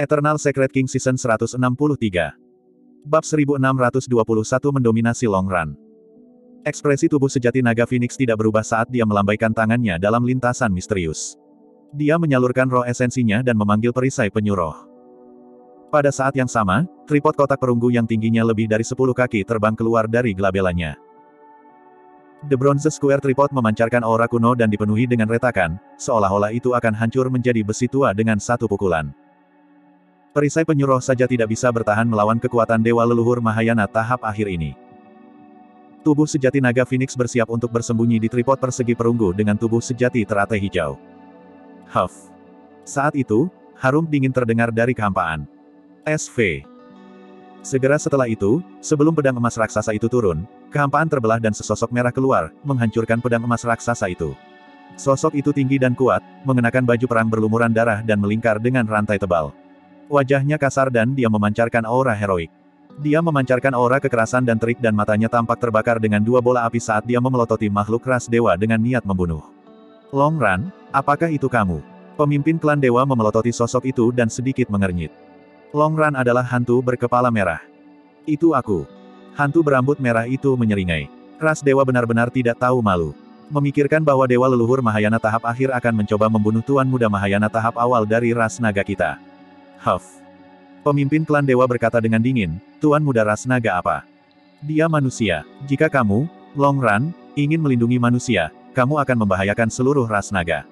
Eternal Secret King Season 163. Bab 1621 mendominasi Long Run. Ekspresi tubuh sejati naga Phoenix tidak berubah saat dia melambaikan tangannya dalam lintasan misterius. Dia menyalurkan roh esensinya dan memanggil perisai penyuruh. Pada saat yang sama, tripod kotak perunggu yang tingginya lebih dari 10 kaki terbang keluar dari gelabelanya. The Bronze Square Tripod memancarkan aura kuno dan dipenuhi dengan retakan, seolah-olah itu akan hancur menjadi besi tua dengan satu pukulan. Perisai penyuruh saja tidak bisa bertahan melawan kekuatan Dewa Leluhur Mahayana tahap akhir ini. Tubuh sejati naga Phoenix bersiap untuk bersembunyi di tripod persegi perunggu dengan tubuh sejati teratai hijau. Huff. Saat itu, harum dingin terdengar dari kehampaan. SV. Segera setelah itu, sebelum pedang emas raksasa itu turun, kehampaan terbelah dan sesosok merah keluar, menghancurkan pedang emas raksasa itu. Sosok itu tinggi dan kuat, mengenakan baju perang berlumuran darah dan melingkar dengan rantai tebal. Wajahnya kasar dan dia memancarkan aura heroik. Dia memancarkan aura kekerasan dan terik dan matanya tampak terbakar dengan dua bola api saat dia memelototi makhluk ras dewa dengan niat membunuh. Long Run, apakah itu kamu? Pemimpin klan dewa memelototi sosok itu dan sedikit mengernyit. Long Run adalah hantu berkepala merah. Itu aku. Hantu berambut merah itu menyeringai. Ras dewa benar-benar tidak tahu malu. Memikirkan bahwa Dewa Leluhur Mahayana tahap akhir akan mencoba membunuh Tuan Muda Mahayana tahap awal dari ras naga kita. Huff. Pemimpin klan dewa berkata dengan dingin, Tuan Muda ras naga apa? Dia manusia. Jika kamu, Long Run, ingin melindungi manusia, kamu akan membahayakan seluruh ras naga.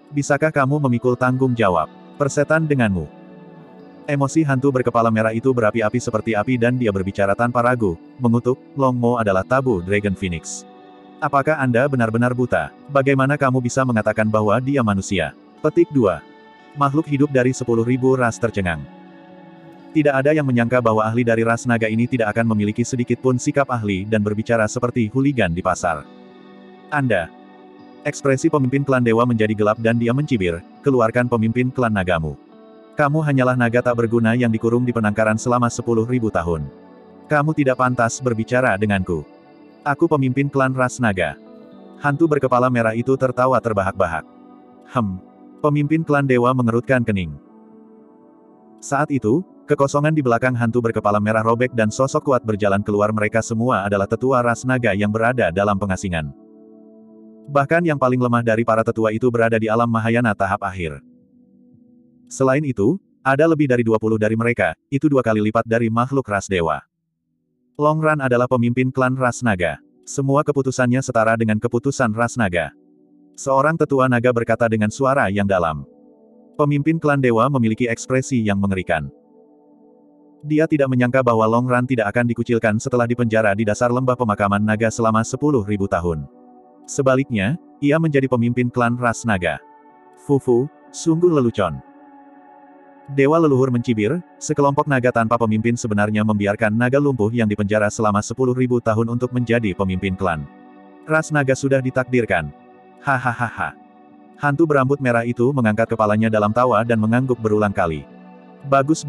Bisakah kamu memikul tanggung jawab? Persetan denganmu. Emosi hantu berkepala merah itu berapi-api seperti api dan dia berbicara tanpa ragu, mengutuk, Long Mo adalah tabu Dragon Phoenix. Apakah Anda benar-benar buta? Bagaimana kamu bisa mengatakan bahwa dia manusia? Petik 2. Makhluk hidup dari 10.000 ras tercengang. Tidak ada yang menyangka bahwa ahli dari ras naga ini tidak akan memiliki sedikit pun sikap ahli dan berbicara seperti hooligan di pasar. Anda. Ekspresi pemimpin klan dewa menjadi gelap dan dia mencibir, keluarkan pemimpin klan nagamu. Kamu hanyalah naga tak berguna yang dikurung di penangkaran selama 10.000 tahun. Kamu tidak pantas berbicara denganku. Aku pemimpin klan ras naga. Hantu berkepala merah itu tertawa terbahak-bahak. Pemimpin klan dewa mengerutkan kening. Saat itu, kekosongan di belakang hantu berkepala merah robek dan sosok kuat berjalan keluar. Mereka semua adalah tetua ras naga yang berada dalam pengasingan. Bahkan yang paling lemah dari para tetua itu berada di alam Mahayana tahap akhir. Selain itu, ada lebih dari 20 dari mereka, itu 2 kali lipat dari makhluk ras dewa. Long Run adalah pemimpin klan ras naga. Semua keputusannya setara dengan keputusan ras naga. Seorang tetua naga berkata dengan suara yang dalam. Pemimpin klan dewa memiliki ekspresi yang mengerikan. Dia tidak menyangka bahwa Long Run tidak akan dikucilkan setelah dipenjara di dasar lembah pemakaman naga selama 10.000 tahun. Sebaliknya, ia menjadi pemimpin klan ras naga. Fufu, sungguh lelucon. Dewa Leluhur mencibir, sekelompok naga tanpa pemimpin sebenarnya membiarkan naga lumpuh yang dipenjara selama 10.000 tahun untuk menjadi pemimpin klan. Ras naga sudah ditakdirkan. Hahaha. Hantu berambut merah itu mengangkat kepalanya dalam tawa dan mengangguk berulang kali. Bagus.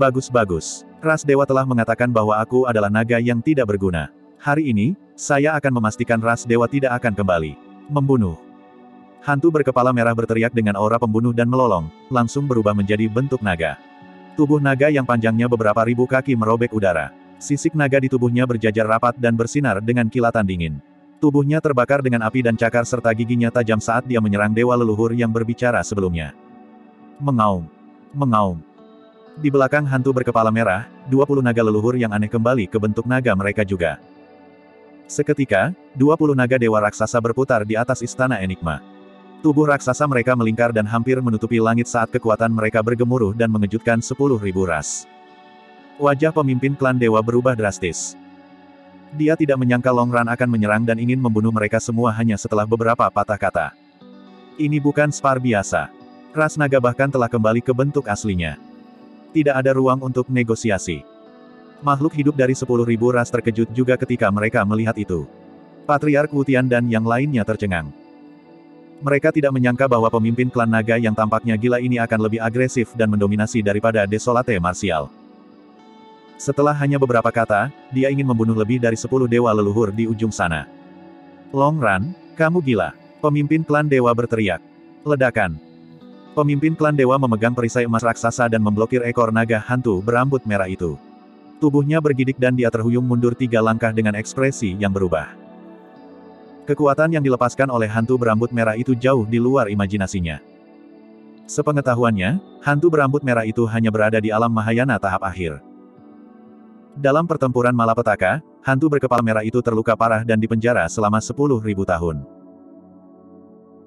Ras dewa telah mengatakan bahwa aku adalah naga yang tidak berguna. Hari ini, saya akan memastikan ras dewa tidak akan kembali. Membunuh. Hantu berkepala merah berteriak dengan aura pembunuh dan melolong, langsung berubah menjadi bentuk naga. Tubuh naga yang panjangnya beberapa ribu kaki merobek udara. Sisik naga di tubuhnya berjajar rapat dan bersinar dengan kilatan dingin. Tubuhnya terbakar dengan api dan cakar serta giginya tajam saat dia menyerang Dewa Leluhur yang berbicara sebelumnya. Mengaum. Di belakang hantu berkepala merah, 20 naga leluhur yang aneh kembali ke bentuk naga mereka juga. Seketika, 20 naga dewa raksasa berputar di atas istana Enigma. Tubuh raksasa mereka melingkar dan hampir menutupi langit saat kekuatan mereka bergemuruh dan mengejutkan 10.000 ras. Wajah pemimpin klan dewa berubah drastis. Dia tidak menyangka Long Run akan menyerang dan ingin membunuh mereka semua hanya setelah beberapa patah kata. Ini bukan spar biasa. Ras naga bahkan telah kembali ke bentuk aslinya. Tidak ada ruang untuk negosiasi. Makhluk hidup dari 10.000 ras terkejut juga ketika mereka melihat itu. Patriark Wutian dan yang lainnya tercengang. Mereka tidak menyangka bahwa pemimpin klan naga yang tampaknya gila ini akan lebih agresif dan mendominasi daripada Desolate Martial. Setelah hanya beberapa kata, dia ingin membunuh lebih dari 10 dewa leluhur di ujung sana. Long Run, kamu gila. Pemimpin klan dewa berteriak. Ledakan. Pemimpin klan dewa memegang perisai emas raksasa dan memblokir ekor naga hantu berambut merah itu. Tubuhnya bergidik dan dia terhuyung mundur 3 langkah dengan ekspresi yang berubah. Kekuatan yang dilepaskan oleh hantu berambut merah itu jauh di luar imajinasinya. Sepengetahuannya, hantu berambut merah itu hanya berada di alam Mahayana tahap akhir. Dalam pertempuran malapetaka, hantu berkepala merah itu terluka parah dan dipenjara selama 10.000 tahun.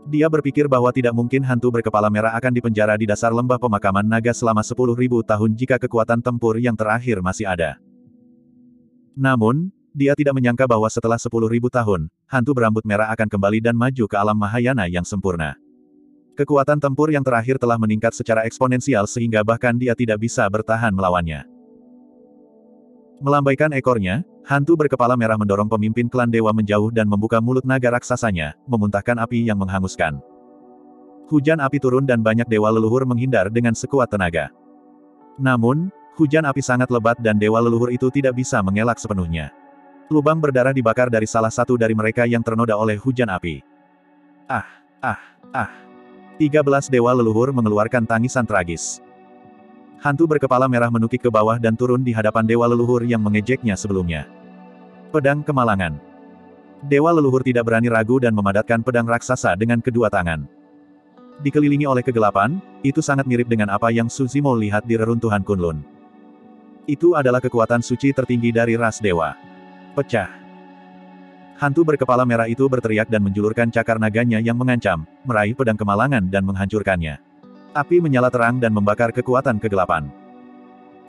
Dia berpikir bahwa tidak mungkin hantu berkepala merah akan dipenjara di dasar lembah pemakaman naga selama 10.000 tahun jika kekuatan tempur yang terakhir masih ada. Namun, dia tidak menyangka bahwa setelah 10.000 tahun, hantu berambut merah akan kembali dan maju ke alam Mahayana yang sempurna. Kekuatan tempur yang terakhir telah meningkat secara eksponensial sehingga bahkan dia tidak bisa bertahan melawannya. Melambaikan ekornya, hantu berkepala merah mendorong pemimpin klan dewa menjauh dan membuka mulut naga raksasanya, memuntahkan api yang menghanguskan. Hujan api turun dan banyak dewa leluhur menghindar dengan sekuat tenaga. Namun, hujan api sangat lebat dan dewa leluhur itu tidak bisa mengelak sepenuhnya. Lubang berdarah dibakar dari salah satu dari mereka yang ternoda oleh hujan api. 13 dewa leluhur mengeluarkan tangisan tragis. Hantu berkepala merah menukik ke bawah dan turun di hadapan dewa leluhur yang mengejeknya sebelumnya. Pedang kemalangan. Dewa leluhur tidak berani ragu dan memadatkan pedang raksasa dengan kedua tangan. Dikelilingi oleh kegelapan, itu sangat mirip dengan apa yang Suzimo lihat di reruntuhan Kunlun. Itu adalah kekuatan suci tertinggi dari ras dewa. Pecah. Hantu berkepala merah itu berteriak dan menjulurkan cakar naganya yang mengancam, meraih pedang kemalangan dan menghancurkannya. Api menyala terang dan membakar kekuatan kegelapan.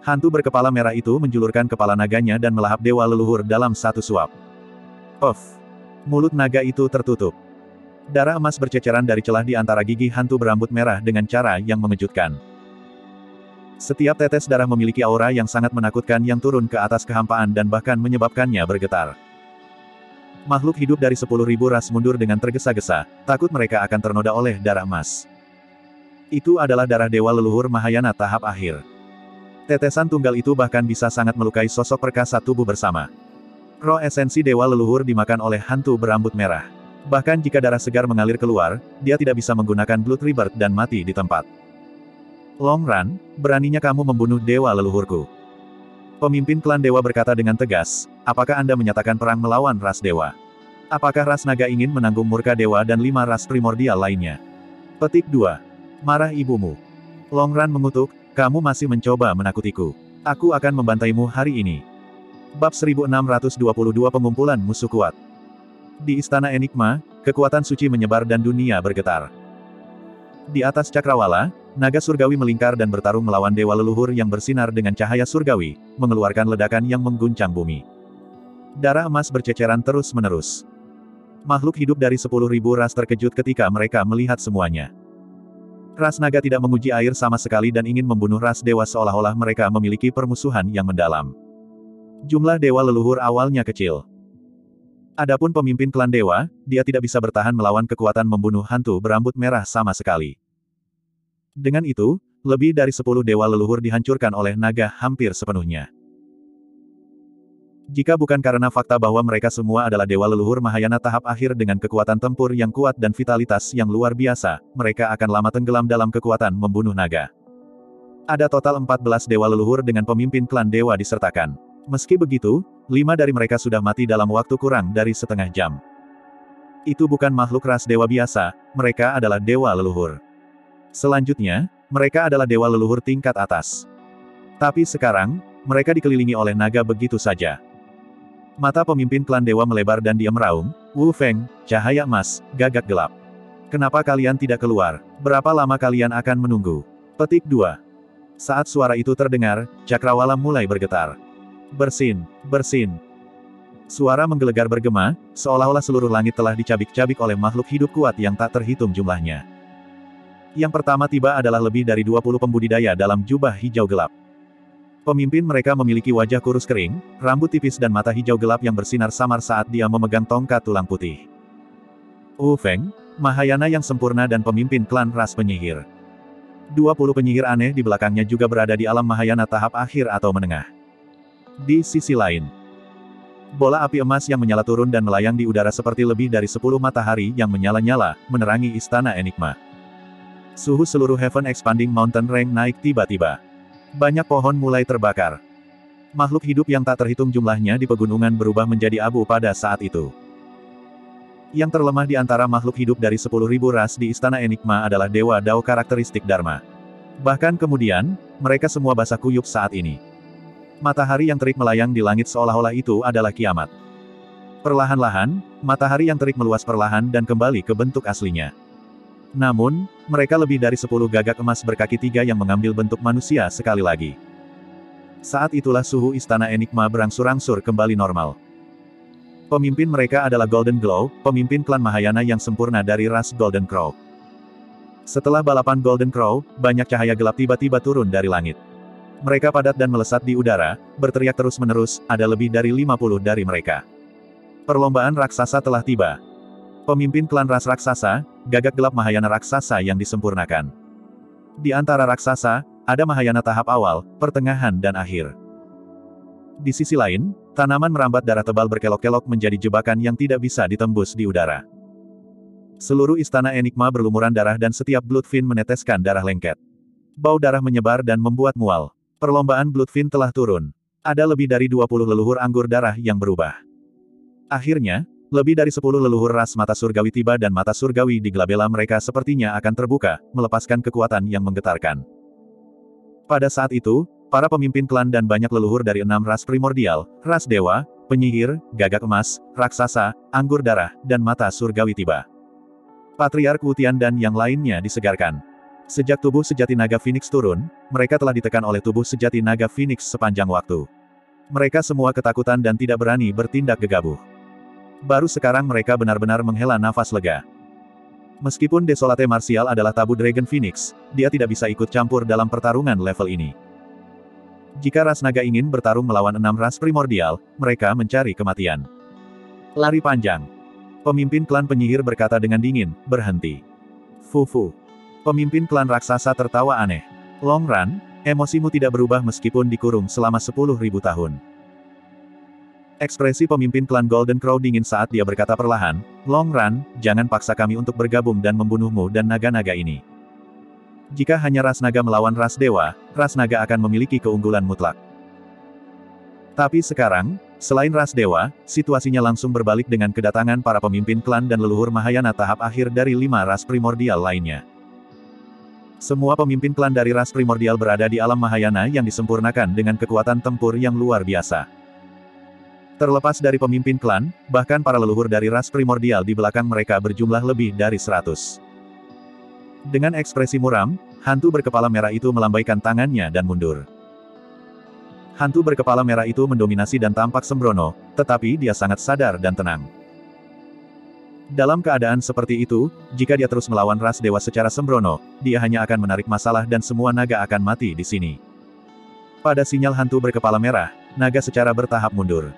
Hantu berkepala merah itu menjulurkan kepala naganya dan melahap dewa leluhur dalam satu suap. Puff! Mulut naga itu tertutup. Darah emas berceceran dari celah di antara gigi hantu berambut merah dengan cara yang mengejutkan. Setiap tetes darah memiliki aura yang sangat menakutkan yang turun ke atas kehampaan dan bahkan menyebabkannya bergetar. Makhluk hidup dari 10.000 ras mundur dengan tergesa-gesa, takut mereka akan ternoda oleh darah emas. Itu adalah darah dewa leluhur Mahayana tahap akhir. Tetesan tunggal itu bahkan bisa sangat melukai sosok perkasa tubuh bersama. Roh esensi dewa leluhur dimakan oleh hantu berambut merah. Bahkan jika darah segar mengalir keluar, dia tidak bisa menggunakan Blood Rebirth dan mati di tempat. Long Run, beraninya kamu membunuh dewa leluhurku. Pemimpin klan dewa berkata dengan tegas, apakah Anda menyatakan perang melawan ras dewa? Apakah ras naga ingin menanggung murka dewa dan 5 ras primordial lainnya? Petik 2. Marah ibumu. Long Run mengutuk, kamu masih mencoba menakutiku. Aku akan membantaimu hari ini. Bab 1622 Pengumpulan Musuh Kuat. Di Istana Enigma, kekuatan suci menyebar dan dunia bergetar. Di atas cakrawala, naga surgawi melingkar dan bertarung melawan dewa leluhur yang bersinar dengan cahaya surgawi, mengeluarkan ledakan yang mengguncang bumi. Darah emas berceceran terus-menerus. Makhluk hidup dari 10.000 ras terkejut ketika mereka melihat semuanya. Ras naga tidak menguji air sama sekali dan ingin membunuh ras dewa seolah-olah mereka memiliki permusuhan yang mendalam. Jumlah dewa leluhur awalnya kecil. Adapun pemimpin klan dewa, dia tidak bisa bertahan melawan kekuatan membunuh hantu berambut merah sama sekali. Dengan itu, lebih dari 10 dewa leluhur dihancurkan oleh naga hampir sepenuhnya. Jika bukan karena fakta bahwa mereka semua adalah dewa leluhur Mahayana tahap akhir dengan kekuatan tempur yang kuat dan vitalitas yang luar biasa, mereka akan lama tenggelam dalam kekuatan membunuh naga. Ada total 14 dewa leluhur dengan pemimpin klan dewa disertakan. Meski begitu, 5 dari mereka sudah mati dalam waktu kurang dari setengah jam. Itu bukan makhluk ras dewa biasa, mereka adalah dewa leluhur. Selanjutnya, mereka adalah dewa leluhur tingkat atas. Tapi sekarang, mereka dikelilingi oleh naga begitu saja. Mata pemimpin klan dewa melebar dan dia meraung, Wu Feng, cahaya emas, gagak gelap. Kenapa kalian tidak keluar? Berapa lama kalian akan menunggu? Petik 2. Saat suara itu terdengar, cakrawala mulai bergetar. Bersin, bersin. Suara menggelegar bergema, seolah-olah seluruh langit telah dicabik-cabik oleh makhluk hidup kuat yang tak terhitung jumlahnya. Yang pertama tiba adalah lebih dari 20 pembudidaya dalam jubah hijau gelap. Pemimpin mereka memiliki wajah kurus kering, rambut tipis dan mata hijau gelap yang bersinar samar saat dia memegang tongkat tulang putih. Wu Feng, Mahayana yang sempurna dan pemimpin klan ras penyihir. 20 penyihir aneh di belakangnya juga berada di alam Mahayana tahap akhir atau menengah. Di sisi lain, bola api emas yang menyala turun dan melayang di udara seperti lebih dari 10 matahari yang menyala-nyala, menerangi Istana Enigma. Suhu seluruh Heaven Expanding Mountain Range naik tiba-tiba. Banyak pohon mulai terbakar. Makhluk hidup yang tak terhitung jumlahnya di pegunungan berubah menjadi abu pada saat itu. Yang terlemah di antara makhluk hidup dari 10.000 ras di Istana Enigma adalah Dewa Dao karakteristik Dharma. Bahkan kemudian, mereka semua basah kuyup saat ini. Matahari yang terik melayang di langit seolah-olah itu adalah kiamat. Perlahan-lahan, matahari yang terik meluas perlahan dan kembali ke bentuk aslinya. Namun, mereka lebih dari 10 gagak emas berkaki 3 yang mengambil bentuk manusia sekali lagi. Saat itulah suhu Istana Enigma berangsur-angsur kembali normal. Pemimpin mereka adalah Golden Glow, pemimpin klan Mahayana yang sempurna dari ras Golden Crow. Setelah balapan Golden Crow, banyak cahaya gelap tiba-tiba turun dari langit. Mereka padat dan melesat di udara, berteriak terus-menerus, ada lebih dari 50 dari mereka. Perlombaan raksasa telah tiba. Pemimpin klan ras raksasa, gagak gelap Mahayana raksasa yang disempurnakan. Di antara raksasa, ada Mahayana tahap awal, pertengahan dan akhir. Di sisi lain, tanaman merambat darah tebal berkelok-kelok menjadi jebakan yang tidak bisa ditembus di udara. Seluruh Istana Enigma berlumuran darah dan setiap Bloodfin meneteskan darah lengket. Bau darah menyebar dan membuat mual. Perlombaan Bloodfin telah turun. Ada lebih dari 20 leluhur anggur darah yang berubah. Akhirnya, lebih dari 10 leluhur ras mata surgawi tiba dan mata surgawi di glabella mereka sepertinya akan terbuka, melepaskan kekuatan yang menggetarkan. Pada saat itu, para pemimpin klan dan banyak leluhur dari 6 ras primordial, ras dewa, penyihir, gagak emas, raksasa, anggur darah, dan mata surgawi tiba. Patriark Wutian dan yang lainnya disegarkan. Sejak tubuh sejati naga Phoenix turun, mereka telah ditekan oleh tubuh sejati naga Phoenix sepanjang waktu. Mereka semua ketakutan dan tidak berani bertindak gegabah. Baru sekarang mereka benar-benar menghela nafas lega. Meskipun Desolate Martial adalah tabu Dragon Phoenix, dia tidak bisa ikut campur dalam pertarungan level ini. Jika ras naga ingin bertarung melawan 6 ras primordial, mereka mencari kematian. Lari panjang. Pemimpin klan penyihir berkata dengan dingin, berhenti. Fufu. Pemimpin klan raksasa tertawa aneh. Long Run, emosimu tidak berubah meskipun dikurung selama 10.000 tahun. Ekspresi pemimpin klan Golden Crow dingin saat dia berkata perlahan, Long Run, jangan paksa kami untuk bergabung dan membunuhmu dan naga-naga ini. Jika hanya ras naga melawan ras dewa, ras naga akan memiliki keunggulan mutlak. Tapi sekarang, selain ras dewa, situasinya langsung berbalik dengan kedatangan para pemimpin klan dan leluhur Mahayana tahap akhir dari 5 ras primordial lainnya. Semua pemimpin klan dari ras primordial berada di alam Mahayana yang disempurnakan dengan kekuatan tempur yang luar biasa. Terlepas dari pemimpin klan, bahkan para leluhur dari ras primordial di belakang mereka berjumlah lebih dari 100. Dengan ekspresi muram, hantu berkepala merah itu melambaikan tangannya dan mundur. Hantu berkepala merah itu mendominasi dan tampak sembrono, tetapi dia sangat sadar dan tenang. Dalam keadaan seperti itu, jika dia terus melawan ras dewa secara sembrono, dia hanya akan menarik masalah dan semua naga akan mati di sini. Pada sinyal hantu berkepala merah, naga secara bertahap mundur.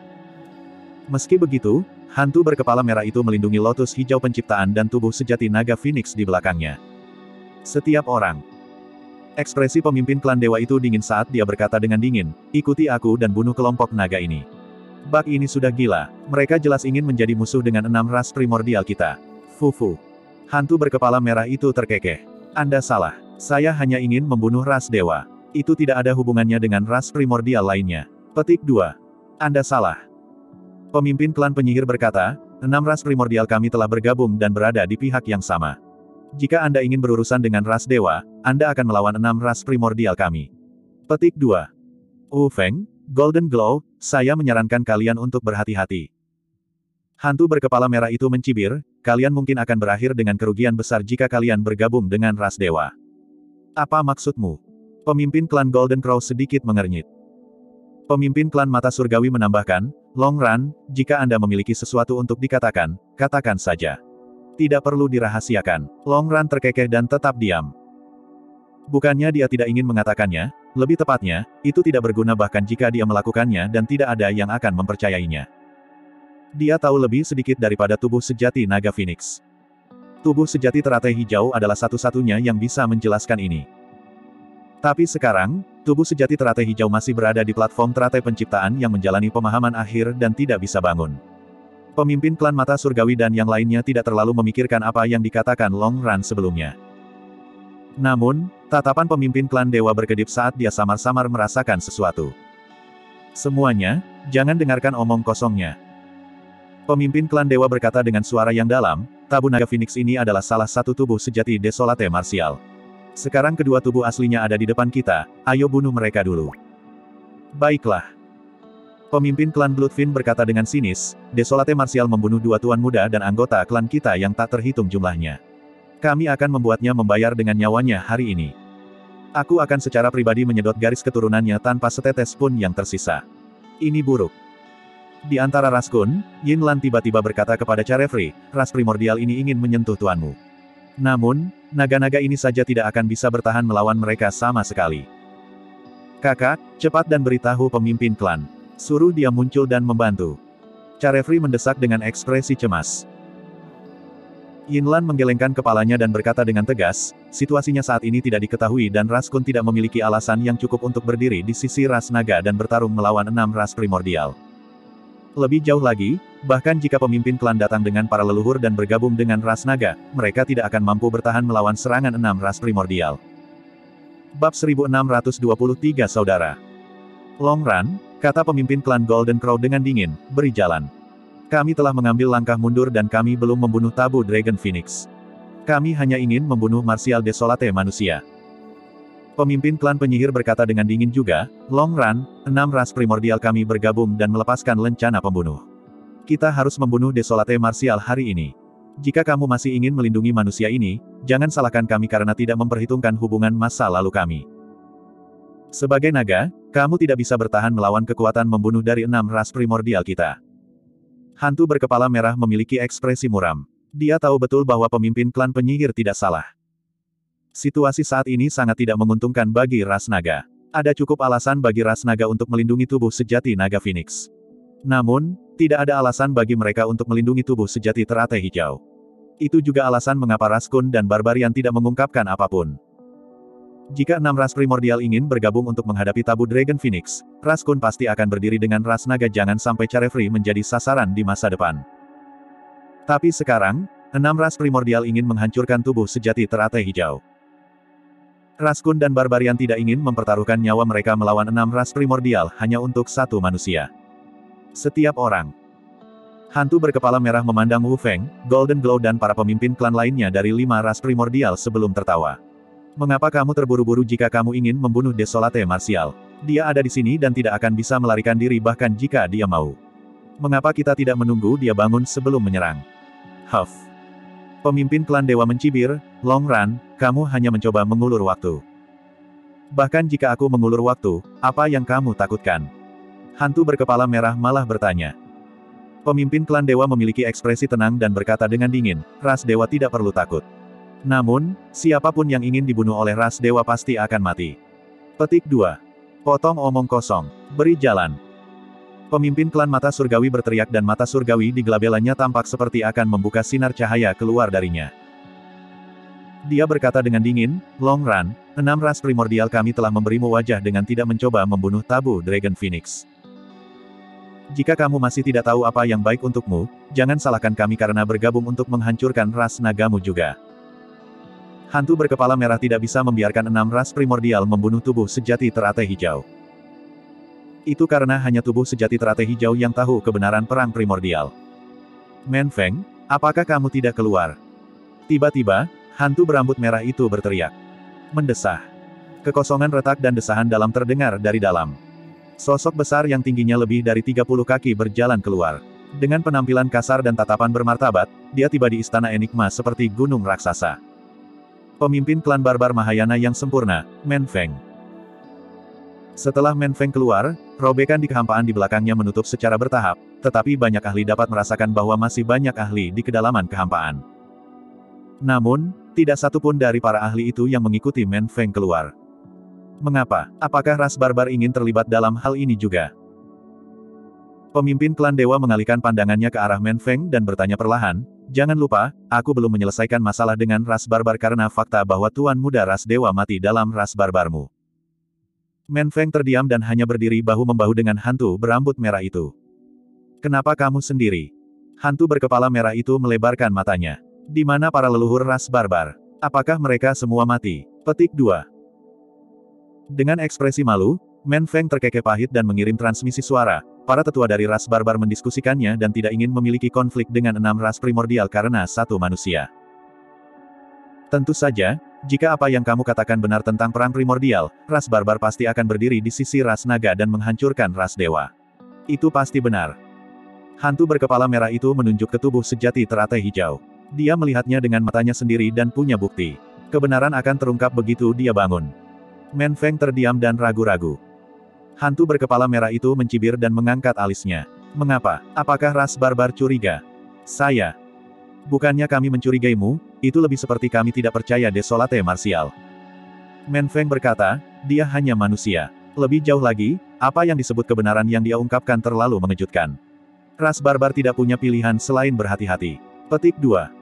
Meski begitu, hantu berkepala merah itu melindungi lotus hijau penciptaan dan tubuh sejati naga Phoenix di belakangnya. Setiap orang. Ekspresi pemimpin klan dewa itu dingin saat dia berkata dengan dingin, ikuti aku dan bunuh kelompok naga ini. Bak ini sudah gila, mereka jelas ingin menjadi musuh dengan 6 ras primordial kita. Fufu. Hantu berkepala merah itu terkekeh. Anda salah, saya hanya ingin membunuh ras dewa. Itu tidak ada hubungannya dengan ras primordial lainnya. Petik 2. Anda salah. Pemimpin klan penyihir berkata, 6 ras primordial kami telah bergabung dan berada di pihak yang sama. Jika Anda ingin berurusan dengan ras dewa, Anda akan melawan 6 ras primordial kami. Petik 2. Wu Feng, Golden Glow, saya menyarankan kalian untuk berhati-hati. Hantu berkepala merah itu mencibir, kalian mungkin akan berakhir dengan kerugian besar jika kalian bergabung dengan ras dewa. Apa maksudmu? Pemimpin klan Golden Crow sedikit mengernyit. Pemimpin klan mata surgawi menambahkan, Long Run, jika Anda memiliki sesuatu untuk dikatakan, katakan saja. Tidak perlu dirahasiakan. Long Run terkekeh dan tetap diam. Bukannya dia tidak ingin mengatakannya, lebih tepatnya, itu tidak berguna bahkan jika dia melakukannya dan tidak ada yang akan mempercayainya. Dia tahu lebih sedikit daripada tubuh sejati naga Phoenix. Tubuh sejati teratai hijau adalah satu-satunya yang bisa menjelaskan ini. Tapi sekarang, tubuh sejati teratai hijau masih berada di platform teratai penciptaan yang menjalani pemahaman akhir dan tidak bisa bangun. Pemimpin klan mata surgawi dan yang lainnya tidak terlalu memikirkan apa yang dikatakan Long Run sebelumnya. Namun, tatapan pemimpin klan dewa berkedip saat dia samar-samar merasakan sesuatu. Semuanya, jangan dengarkan omong kosongnya. Pemimpin klan dewa berkata dengan suara yang dalam, tabu naga Phoenix ini adalah salah satu tubuh sejati Desolate Martial. Sekarang kedua tubuh aslinya ada di depan kita, ayo bunuh mereka dulu. Baiklah. Pemimpin klan Bloodfin berkata dengan sinis, Desolate Martial membunuh dua tuan muda dan anggota klan kita yang tak terhitung jumlahnya. Kami akan membuatnya membayar dengan nyawanya hari ini. Aku akan secara pribadi menyedot garis keturunannya tanpa setetes pun yang tersisa. Ini buruk. Di antara ras Kun, Yinlan tiba-tiba berkata kepada Charefree, ras primordial ini ingin menyentuh tuanmu. Namun, naga-naga ini saja tidak akan bisa bertahan melawan mereka sama sekali. Kakak, cepat dan beritahu pemimpin klan. Suruh dia muncul dan membantu. Charefree mendesak dengan ekspresi cemas. Yinlan menggelengkan kepalanya dan berkata dengan tegas, situasinya saat ini tidak diketahui dan ras Kun tidak memiliki alasan yang cukup untuk berdiri di sisi ras naga dan bertarung melawan 6 ras primordial. Lebih jauh lagi, bahkan jika pemimpin klan datang dengan para leluhur dan bergabung dengan ras naga, mereka tidak akan mampu bertahan melawan serangan 6 ras primordial. Bab 1623 Saudara. Long Run, kata pemimpin klan Golden Crow dengan dingin, beri jalan. Kami telah mengambil langkah mundur dan kami belum membunuh tabu Dragon Phoenix. Kami hanya ingin membunuh Martial Desolate manusia. Pemimpin klan penyihir berkata dengan dingin juga, Long Run, 6 ras primordial kami bergabung dan melepaskan lencana pembunuh. Kita harus membunuh Desolate Martial hari ini. Jika kamu masih ingin melindungi manusia ini, jangan salahkan kami karena tidak memperhitungkan hubungan masa lalu kami. Sebagai naga, kamu tidak bisa bertahan melawan kekuatan membunuh dari 6 ras primordial kita. Hantu berkepala merah memiliki ekspresi muram. Dia tahu betul bahwa pemimpin klan penyihir tidak salah. Situasi saat ini sangat tidak menguntungkan bagi ras naga. Ada cukup alasan bagi ras naga untuk melindungi tubuh sejati naga Phoenix. Namun, tidak ada alasan bagi mereka untuk melindungi tubuh sejati teratai hijau. Itu juga alasan mengapa ras Kun dan Barbarian tidak mengungkapkan apapun. Jika 6 ras primordial ingin bergabung untuk menghadapi tabu Dragon Phoenix, ras Kun pasti akan berdiri dengan ras naga. Jangan sampai Charefree menjadi sasaran di masa depan. Tapi sekarang, 6 ras primordial ingin menghancurkan tubuh sejati teratai hijau. Ras Kun dan Barbarian tidak ingin mempertaruhkan nyawa mereka melawan 6 ras primordial hanya untuk satu manusia. Setiap orang. Hantu berkepala merah memandang Wu Feng, Golden Glow dan para pemimpin klan lainnya dari 5 ras primordial sebelum tertawa. Mengapa kamu terburu-buru jika kamu ingin membunuh Desolate Martial? Dia ada di sini dan tidak akan bisa melarikan diri bahkan jika dia mau. Mengapa kita tidak menunggu dia bangun sebelum menyerang? Huff. Pemimpin klan dewa mencibir, Long Run, kamu hanya mencoba mengulur waktu. Bahkan jika aku mengulur waktu, apa yang kamu takutkan? Hantu berkepala merah malah bertanya. Pemimpin klan dewa memiliki ekspresi tenang dan berkata dengan dingin, ras dewa tidak perlu takut. Namun, siapapun yang ingin dibunuh oleh ras dewa pasti akan mati. Petik 2. Potong omong kosong. Beri jalan. Pemimpin klan mata surgawi berteriak dan mata surgawi di gelabelanya tampak seperti akan membuka sinar cahaya keluar darinya. Dia berkata dengan dingin, Long Run, 6 ras primordial kami telah memberimu wajah dengan tidak mencoba membunuh tabu Dragon Phoenix. Jika kamu masih tidak tahu apa yang baik untukmu, jangan salahkan kami karena bergabung untuk menghancurkan ras nagamu juga. Hantu berkepala merah tidak bisa membiarkan 6 ras primordial membunuh tubuh sejati teratai hijau. Itu karena hanya tubuh sejati teratai hijau yang tahu kebenaran perang primordial. Men Feng, apakah kamu tidak keluar? Tiba-tiba, hantu berambut merah itu berteriak. Mendesah. Kekosongan retak dan desahan dalam terdengar dari dalam. Sosok besar yang tingginya lebih dari 30 kaki berjalan keluar. Dengan penampilan kasar dan tatapan bermartabat, dia tiba di istana enigma seperti gunung raksasa. Pemimpin klan barbar Mahayana yang sempurna, Men Feng. Setelah Men Feng keluar, robekan di kehampaan di belakangnya menutup secara bertahap, tetapi banyak ahli dapat merasakan bahwa masih banyak ahli di kedalaman kehampaan. Namun, tidak satu pun dari para ahli itu yang mengikuti Men Feng keluar. Mengapa? Apakah ras barbar ingin terlibat dalam hal ini juga? Pemimpin klan dewa mengalihkan pandangannya ke arah Men Feng dan bertanya perlahan, jangan lupa, aku belum menyelesaikan masalah dengan ras barbar karena fakta bahwa tuan muda ras dewa mati dalam ras barbarmu. Men Feng terdiam dan hanya berdiri bahu-membahu dengan hantu berambut merah itu. Kenapa kamu sendiri? Hantu berkepala merah itu melebarkan matanya. Di mana para leluhur ras barbar? Apakah mereka semua mati? Petik 2. Dengan ekspresi malu, Manfeng terkekeh pahit dan mengirim transmisi suara. Para tetua dari ras barbar mendiskusikannya dan tidak ingin memiliki konflik dengan 6 ras primordial karena satu manusia. Tentu saja, jika apa yang kamu katakan benar tentang perang primordial, ras barbar pasti akan berdiri di sisi ras naga dan menghancurkan ras dewa. Itu pasti benar. Hantu berkepala merah itu menunjuk ke tubuh sejati teratai hijau. Dia melihatnya dengan matanya sendiri dan punya bukti. Kebenaran akan terungkap begitu dia bangun. Manfeng terdiam dan ragu-ragu. Hantu berkepala merah itu mencibir dan mengangkat alisnya. Mengapa? Apakah ras barbar curiga? Saya. Bukannya kami mencurigaimu, itu lebih seperti kami tidak percaya Desolate Martial. Manfeng berkata, dia hanya manusia. Lebih jauh lagi, apa yang disebut kebenaran yang dia ungkapkan terlalu mengejutkan. Ras barbar tidak punya pilihan selain berhati-hati. Petik 2.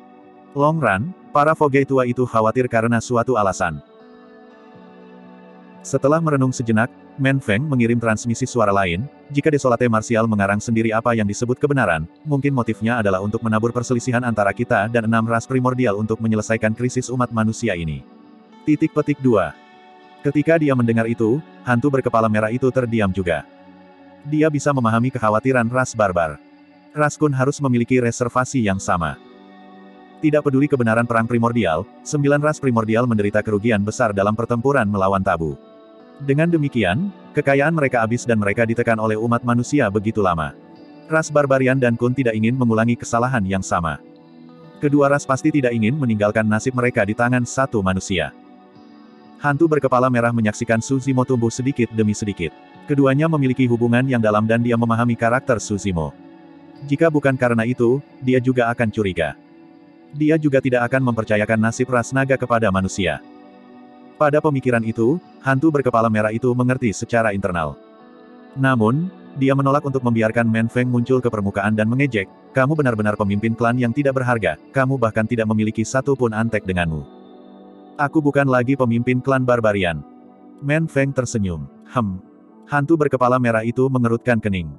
Long Run, para Foge tua itu khawatir karena suatu alasan. Setelah merenung sejenak, Manfeng mengirim transmisi suara lain. Jika Desolate Martial mengarang sendiri apa yang disebut kebenaran, mungkin motifnya adalah untuk menabur perselisihan antara kita dan 6 ras primordial untuk menyelesaikan krisis umat manusia ini. Petik 2. Ketika dia mendengar itu, hantu berkepala merah itu terdiam juga. Dia bisa memahami kekhawatiran ras barbar. Ras Kun harus memiliki reservasi yang sama. Tidak peduli kebenaran perang primordial, 9 ras primordial menderita kerugian besar dalam pertempuran melawan tabu. Dengan demikian, kekayaan mereka habis dan mereka ditekan oleh umat manusia begitu lama. Ras Barbarian dan Kun tidak ingin mengulangi kesalahan yang sama. Kedua ras pasti tidak ingin meninggalkan nasib mereka di tangan satu manusia. Hantu berkepala merah menyaksikan Suzimo tumbuh sedikit demi sedikit. Keduanya memiliki hubungan yang dalam dan dia memahami karakter Suzimo. Jika bukan karena itu, dia juga akan curiga. Dia juga tidak akan mempercayakan nasib ras naga kepada manusia. Pada pemikiran itu, hantu berkepala merah itu mengerti secara internal. Namun, dia menolak untuk membiarkan Manfeng muncul ke permukaan dan mengejek, kamu benar-benar pemimpin klan yang tidak berharga, kamu bahkan tidak memiliki satu pun antek denganmu. Aku bukan lagi pemimpin klan barbarian. Manfeng tersenyum. Hantu berkepala merah itu mengerutkan kening.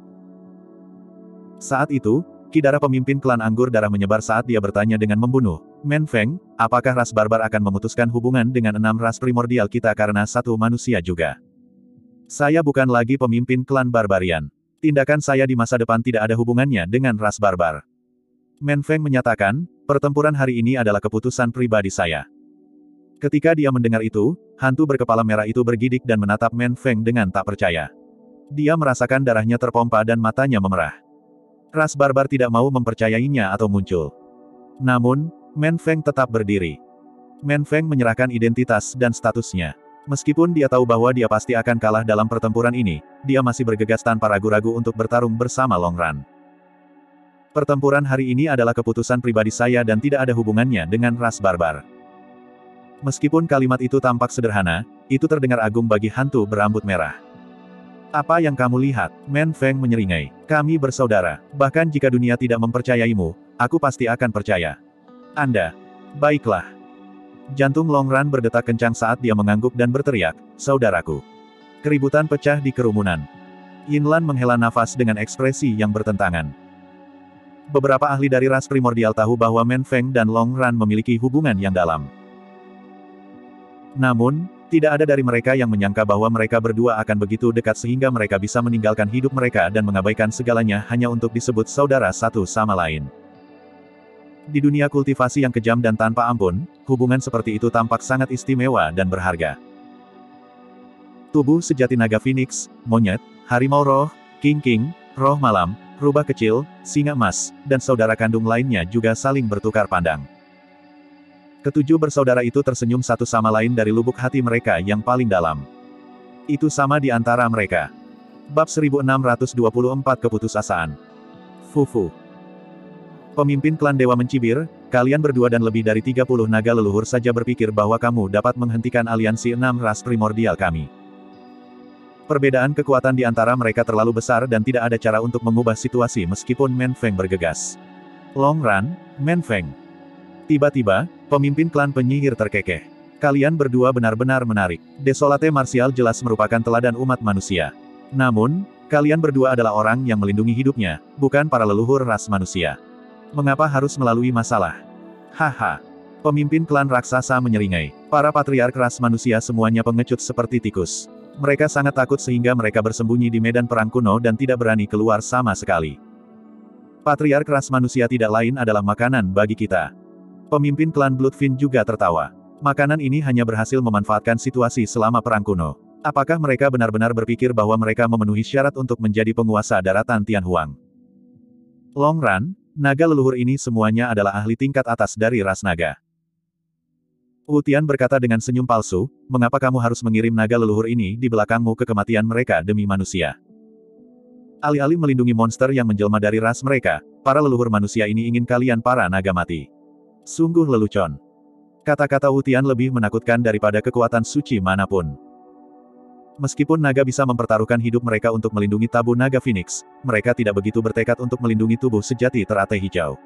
Saat itu, ki darah pemimpin klan anggur darah menyebar saat dia bertanya dengan membunuh. Manfeng, apakah ras barbar akan memutuskan hubungan dengan 6 ras primordial kita karena satu manusia juga? Saya bukan lagi pemimpin klan barbarian. Tindakan saya di masa depan tidak ada hubungannya dengan ras barbar. Manfeng menyatakan, pertempuran hari ini adalah keputusan pribadi saya. Ketika dia mendengar itu, hantu berkepala merah itu bergidik dan menatap Manfeng dengan tak percaya. Dia merasakan darahnya terpompa dan matanya memerah. Ras barbar tidak mau mempercayainya atau muncul. Namun, Manfeng tetap berdiri. Manfeng menyerahkan identitas dan statusnya. Meskipun dia tahu bahwa dia pasti akan kalah dalam pertempuran ini, dia masih bergegas tanpa ragu-ragu untuk bertarung bersama Long Run. Pertempuran hari ini adalah keputusan pribadi saya dan tidak ada hubungannya dengan ras barbar. Meskipun kalimat itu tampak sederhana, itu terdengar agung bagi hantu berambut merah. Apa yang kamu lihat? Manfeng menyeringai. Kami bersaudara. Bahkan jika dunia tidak mempercayaimu, aku pasti akan percaya. Anda. Baiklah. Jantung Long Run berdetak kencang saat dia mengangguk dan berteriak, saudaraku. Keributan pecah di kerumunan. Yinlan menghela nafas dengan ekspresi yang bertentangan. Beberapa ahli dari ras primordial tahu bahwa Manfeng dan Long Run memiliki hubungan yang dalam. Namun, tidak ada dari mereka yang menyangka bahwa mereka berdua akan begitu dekat sehingga mereka bisa meninggalkan hidup mereka dan mengabaikan segalanya hanya untuk disebut saudara satu sama lain. Di dunia kultivasi yang kejam dan tanpa ampun, hubungan seperti itu tampak sangat istimewa dan berharga. Tubuh sejati naga Phoenix, monyet, harimau roh, king, roh malam, rubah kecil, singa emas, dan saudara kandung lainnya juga saling bertukar pandang. Ketujuh bersaudara itu tersenyum satu sama lain dari lubuk hati mereka yang paling dalam. Itu sama di antara mereka. Bab 1624 Keputusasaan. Fufu. Pemimpin klan dewa mencibir, kalian berdua dan lebih dari 30 naga leluhur saja berpikir bahwa kamu dapat menghentikan aliansi 6 ras primordial kami. Perbedaan kekuatan di antara mereka terlalu besar dan tidak ada cara untuk mengubah situasi meskipun Manfeng bergegas. Long Run, Manfeng. Tiba-tiba, pemimpin klan penyihir terkekeh. Kalian berdua benar-benar menarik. Desolate Martial jelas merupakan teladan umat manusia. Namun, kalian berdua adalah orang yang melindungi hidupnya, bukan para leluhur ras manusia. Mengapa harus melalui masalah? Haha. Pemimpin klan raksasa menyeringai. Para patriark ras manusia semuanya pengecut seperti tikus. Mereka sangat takut sehingga mereka bersembunyi di medan perang kuno dan tidak berani keluar sama sekali. Patriark ras manusia tidak lain adalah makanan bagi kita. Pemimpin klan Bloodfin juga tertawa. Makanan ini hanya berhasil memanfaatkan situasi selama perang kuno. Apakah mereka benar-benar berpikir bahwa mereka memenuhi syarat untuk menjadi penguasa daratan Tianhuang? Long Ran, naga leluhur ini semuanya adalah ahli tingkat atas dari ras naga. Wu Tian berkata dengan senyum palsu, mengapa kamu harus mengirim naga leluhur ini di belakangmu ke kematian mereka demi manusia? Alih-alih melindungi monster yang menjelma dari ras mereka, para leluhur manusia ini ingin kalian para naga mati. Sungguh lelucon. Kata-kata Wu Tian lebih menakutkan daripada kekuatan suci manapun. Meskipun naga bisa mempertaruhkan hidup mereka untuk melindungi tabu naga Phoenix, mereka tidak begitu bertekad untuk melindungi tubuh sejati teratai hijau.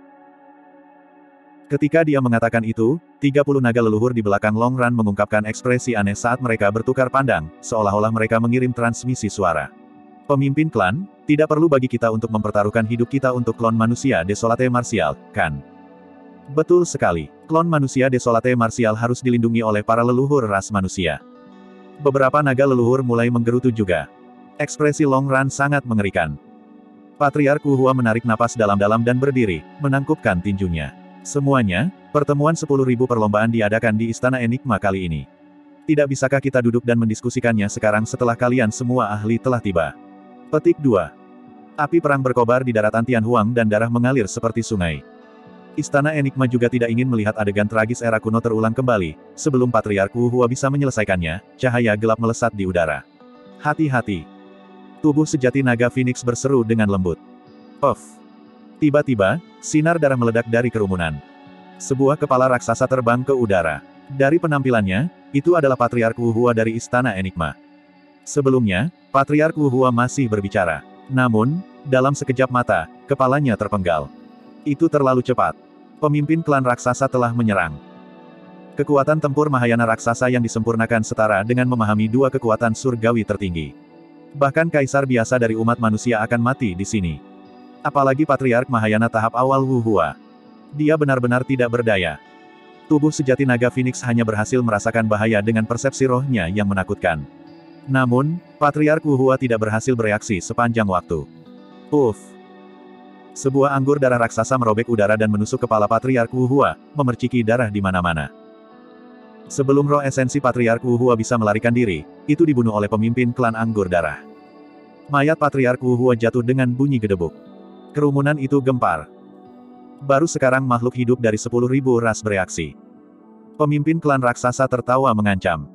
Ketika dia mengatakan itu, 30 naga leluhur di belakang Long Ran mengungkapkan ekspresi aneh saat mereka bertukar pandang, seolah-olah mereka mengirim transmisi suara. Pemimpin klan, tidak perlu bagi kita untuk mempertaruhkan hidup kita untuk klon manusia Desolate Martial, kan? Betul sekali, klon manusia Desolate Martial harus dilindungi oleh para leluhur ras manusia. Beberapa naga leluhur mulai menggerutu juga. Ekspresi Long Ran sangat mengerikan. Patriark Wu Hua menarik napas dalam-dalam dan berdiri, menangkupkan tinjunya. Semuanya, pertemuan 10.000 perlombaan diadakan di Istana Enigma kali ini. Tidak bisakah kita duduk dan mendiskusikannya sekarang setelah kalian semua ahli telah tiba? Petik 2. Api perang berkobar di daratan Tianhuang dan darah mengalir seperti sungai. Istana Enigma juga tidak ingin melihat adegan tragis era kuno terulang kembali. Sebelum Patriark Wu Hua bisa menyelesaikannya, cahaya gelap melesat di udara. Hati-hati. Tubuh sejati naga Phoenix berseru dengan lembut. Puff. Tiba-tiba, sinar darah meledak dari kerumunan. Sebuah kepala raksasa terbang ke udara. Dari penampilannya, itu adalah Patriark Wu Hua dari Istana Enigma. Sebelumnya, Patriark Wu Hua masih berbicara. Namun, dalam sekejap mata, kepalanya terpenggal. Itu terlalu cepat. Pemimpin klan raksasa telah menyerang. Kekuatan tempur Mahayana raksasa yang disempurnakan setara dengan memahami dua kekuatan surgawi tertinggi. Bahkan kaisar biasa dari umat manusia akan mati di sini. Apalagi Patriark Mahayana tahap awal Wu Hua. Dia benar-benar tidak berdaya. Tubuh sejati naga Phoenix hanya berhasil merasakan bahaya dengan persepsi rohnya yang menakutkan. Namun, Patriark Wu Hua tidak berhasil bereaksi sepanjang waktu. Uff. Sebuah anggur darah raksasa merobek udara dan menusuk kepala Patriark Wu Hua, memerciki darah di mana-mana. Sebelum roh esensi Patriark Wu Hua bisa melarikan diri, itu dibunuh oleh pemimpin klan anggur darah. Mayat Patriark Wu Hua jatuh dengan bunyi gedebuk. Kerumunan itu gempar. Baru sekarang makhluk hidup dari 10.000 ras bereaksi. Pemimpin klan raksasa tertawa mengancam.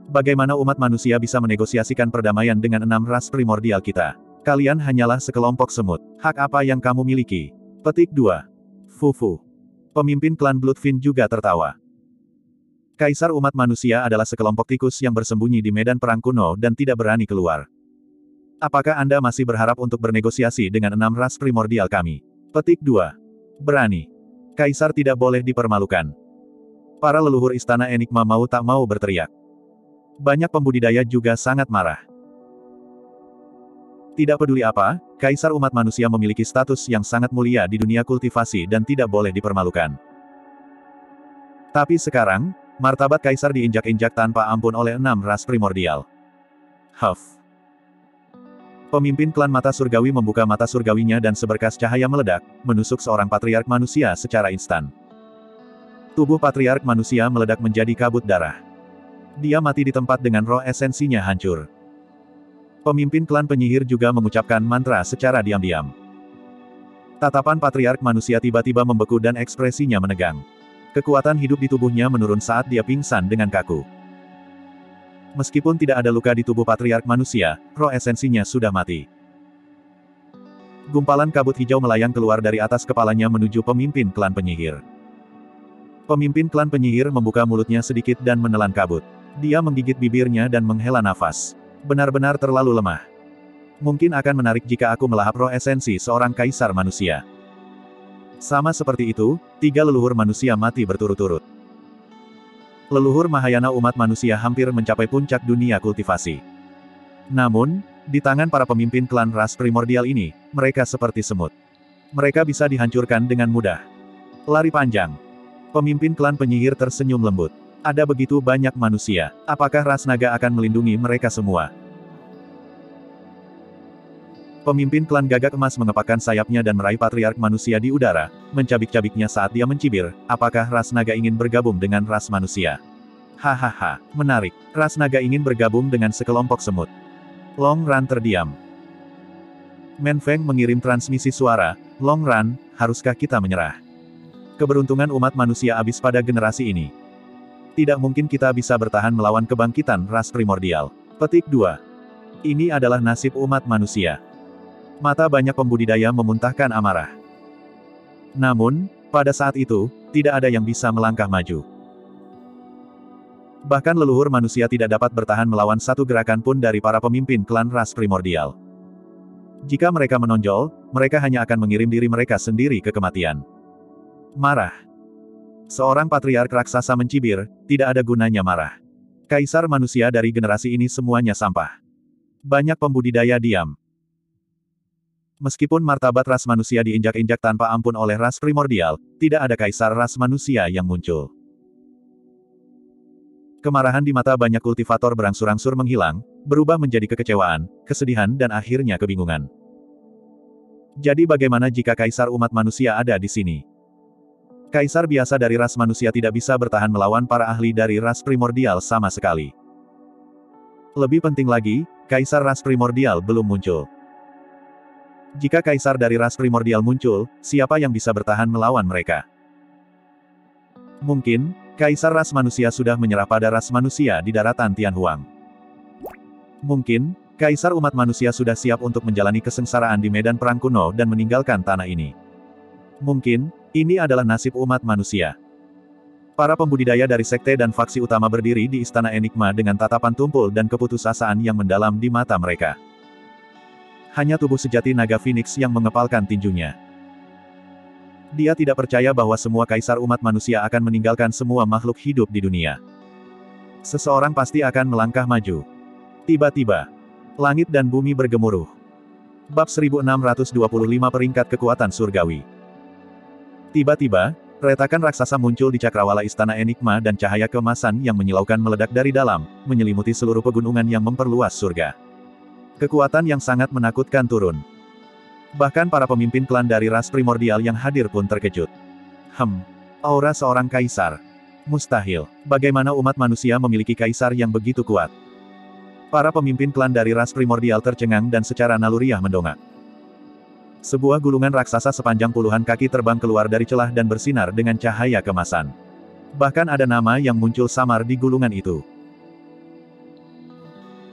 Bagaimana umat manusia bisa menegosiasikan perdamaian dengan 6 ras primordial kita? Kalian hanyalah sekelompok semut. Hak apa yang kamu miliki? Petik 2. Fufu. Pemimpin klan Bloodfin juga tertawa. Kaisar umat manusia adalah sekelompok tikus yang bersembunyi di medan perang kuno dan tidak berani keluar. Apakah Anda masih berharap untuk bernegosiasi dengan 6 ras primordial kami? Petik 2. Berani. Kaisar tidak boleh dipermalukan. Para leluhur Istana Enigma mau tak mau berteriak. Banyak pembudidaya juga sangat marah. Tidak peduli apa, kaisar umat manusia memiliki status yang sangat mulia di dunia kultivasi dan tidak boleh dipermalukan. Tapi sekarang, martabat kaisar diinjak-injak tanpa ampun oleh 6 ras primordial. Huff. Pemimpin klan mata surgawi membuka mata surgawinya dan seberkas cahaya meledak, menusuk seorang patriark manusia secara instan. Tubuh patriark manusia meledak menjadi kabut darah. Dia mati di tempat dengan roh esensinya hancur. Pemimpin klan penyihir juga mengucapkan mantra secara diam-diam. Tatapan patriark manusia tiba-tiba membeku dan ekspresinya menegang. Kekuatan hidup di tubuhnya menurun saat dia pingsan dengan kaku. Meskipun tidak ada luka di tubuh patriark manusia, roh esensinya sudah mati. Gumpalan kabut hijau melayang keluar dari atas kepalanya menuju pemimpin klan penyihir. Pemimpin klan penyihir membuka mulutnya sedikit dan menelan kabut. Dia menggigit bibirnya dan menghela nafas. Benar-benar terlalu lemah. Mungkin akan menarik jika aku melahap roh esensi seorang kaisar manusia. Sama seperti itu, 3 leluhur manusia mati berturut-turut. Leluhur Mahayana umat manusia hampir mencapai puncak dunia kultivasi. Namun, di tangan para pemimpin klan ras primordial ini, mereka seperti semut. Mereka bisa dihancurkan dengan mudah. Lari panjang. Pemimpin klan penyihir tersenyum lembut. Ada begitu banyak manusia. Apakah ras naga akan melindungi mereka semua? Pemimpin klan Gagak Emas mengepakkan sayapnya dan meraih patriark manusia di udara, mencabik-cabiknya saat dia mencibir, apakah ras naga ingin bergabung dengan ras manusia? Hahaha, menarik. Ras naga ingin bergabung dengan sekelompok semut. Long Ran terdiam. Men Feng mengirim transmisi suara, Long Ran, haruskah kita menyerah? Keberuntungan umat manusia habis pada generasi ini. Tidak mungkin kita bisa bertahan melawan kebangkitan ras primordial. Petik 2. Ini adalah nasib umat manusia. Mata banyak pembudidaya memuntahkan amarah. Namun, pada saat itu, tidak ada yang bisa melangkah maju. Bahkan leluhur manusia tidak dapat bertahan melawan satu gerakan pun dari para pemimpin klan ras primordial. Jika mereka menonjol, mereka hanya akan mengirim diri mereka sendiri ke kematian. Marah. Seorang patriark raksasa mencibir, tidak ada gunanya marah. Kaisar manusia dari generasi ini semuanya sampah. Banyak pembudidaya diam. Meskipun martabat ras manusia diinjak-injak tanpa ampun oleh ras primordial, tidak ada kaisar ras manusia yang muncul. Kemarahan di mata banyak kultivator berangsur-angsur menghilang, berubah menjadi kekecewaan, kesedihan dan akhirnya kebingungan. Jadi bagaimana jika kaisar umat manusia ada di sini? Kaisar biasa dari ras manusia tidak bisa bertahan melawan para ahli dari ras primordial sama sekali. Lebih penting lagi, kaisar ras primordial belum muncul. Jika kaisar dari ras primordial muncul, siapa yang bisa bertahan melawan mereka? Mungkin, kaisar ras manusia sudah menyerah pada ras manusia di daratan Tianhuang. Mungkin, kaisar umat manusia sudah siap untuk menjalani kesengsaraan di medan perang kuno dan meninggalkan tanah ini. Mungkin, ini adalah nasib umat manusia. Para pembudidaya dari sekte dan faksi utama berdiri di Istana Enigma dengan tatapan tumpul dan keputusasaan yang mendalam di mata mereka. Hanya tubuh sejati naga Phoenix yang mengepalkan tinjunya. Dia tidak percaya bahwa semua kaisar umat manusia akan meninggalkan semua makhluk hidup di dunia. Seseorang pasti akan melangkah maju. Tiba-tiba, langit dan bumi bergemuruh. Bab 1625 Peringkat Kekuatan Surgawi. Tiba-tiba, retakan raksasa muncul di cakrawala Istana Enigma dan cahaya keemasan yang menyilaukan meledak dari dalam, menyelimuti seluruh pegunungan yang memperluas surga. Kekuatan yang sangat menakutkan turun. Bahkan para pemimpin klan dari ras primordial yang hadir pun terkejut. Aura seorang kaisar. Mustahil. Bagaimana umat manusia memiliki kaisar yang begitu kuat? Para pemimpin klan dari ras primordial tercengang dan secara naluriah mendongak. Sebuah gulungan raksasa sepanjang puluhan kaki terbang keluar dari celah dan bersinar dengan cahaya kemasan. Bahkan ada nama yang muncul samar di gulungan itu.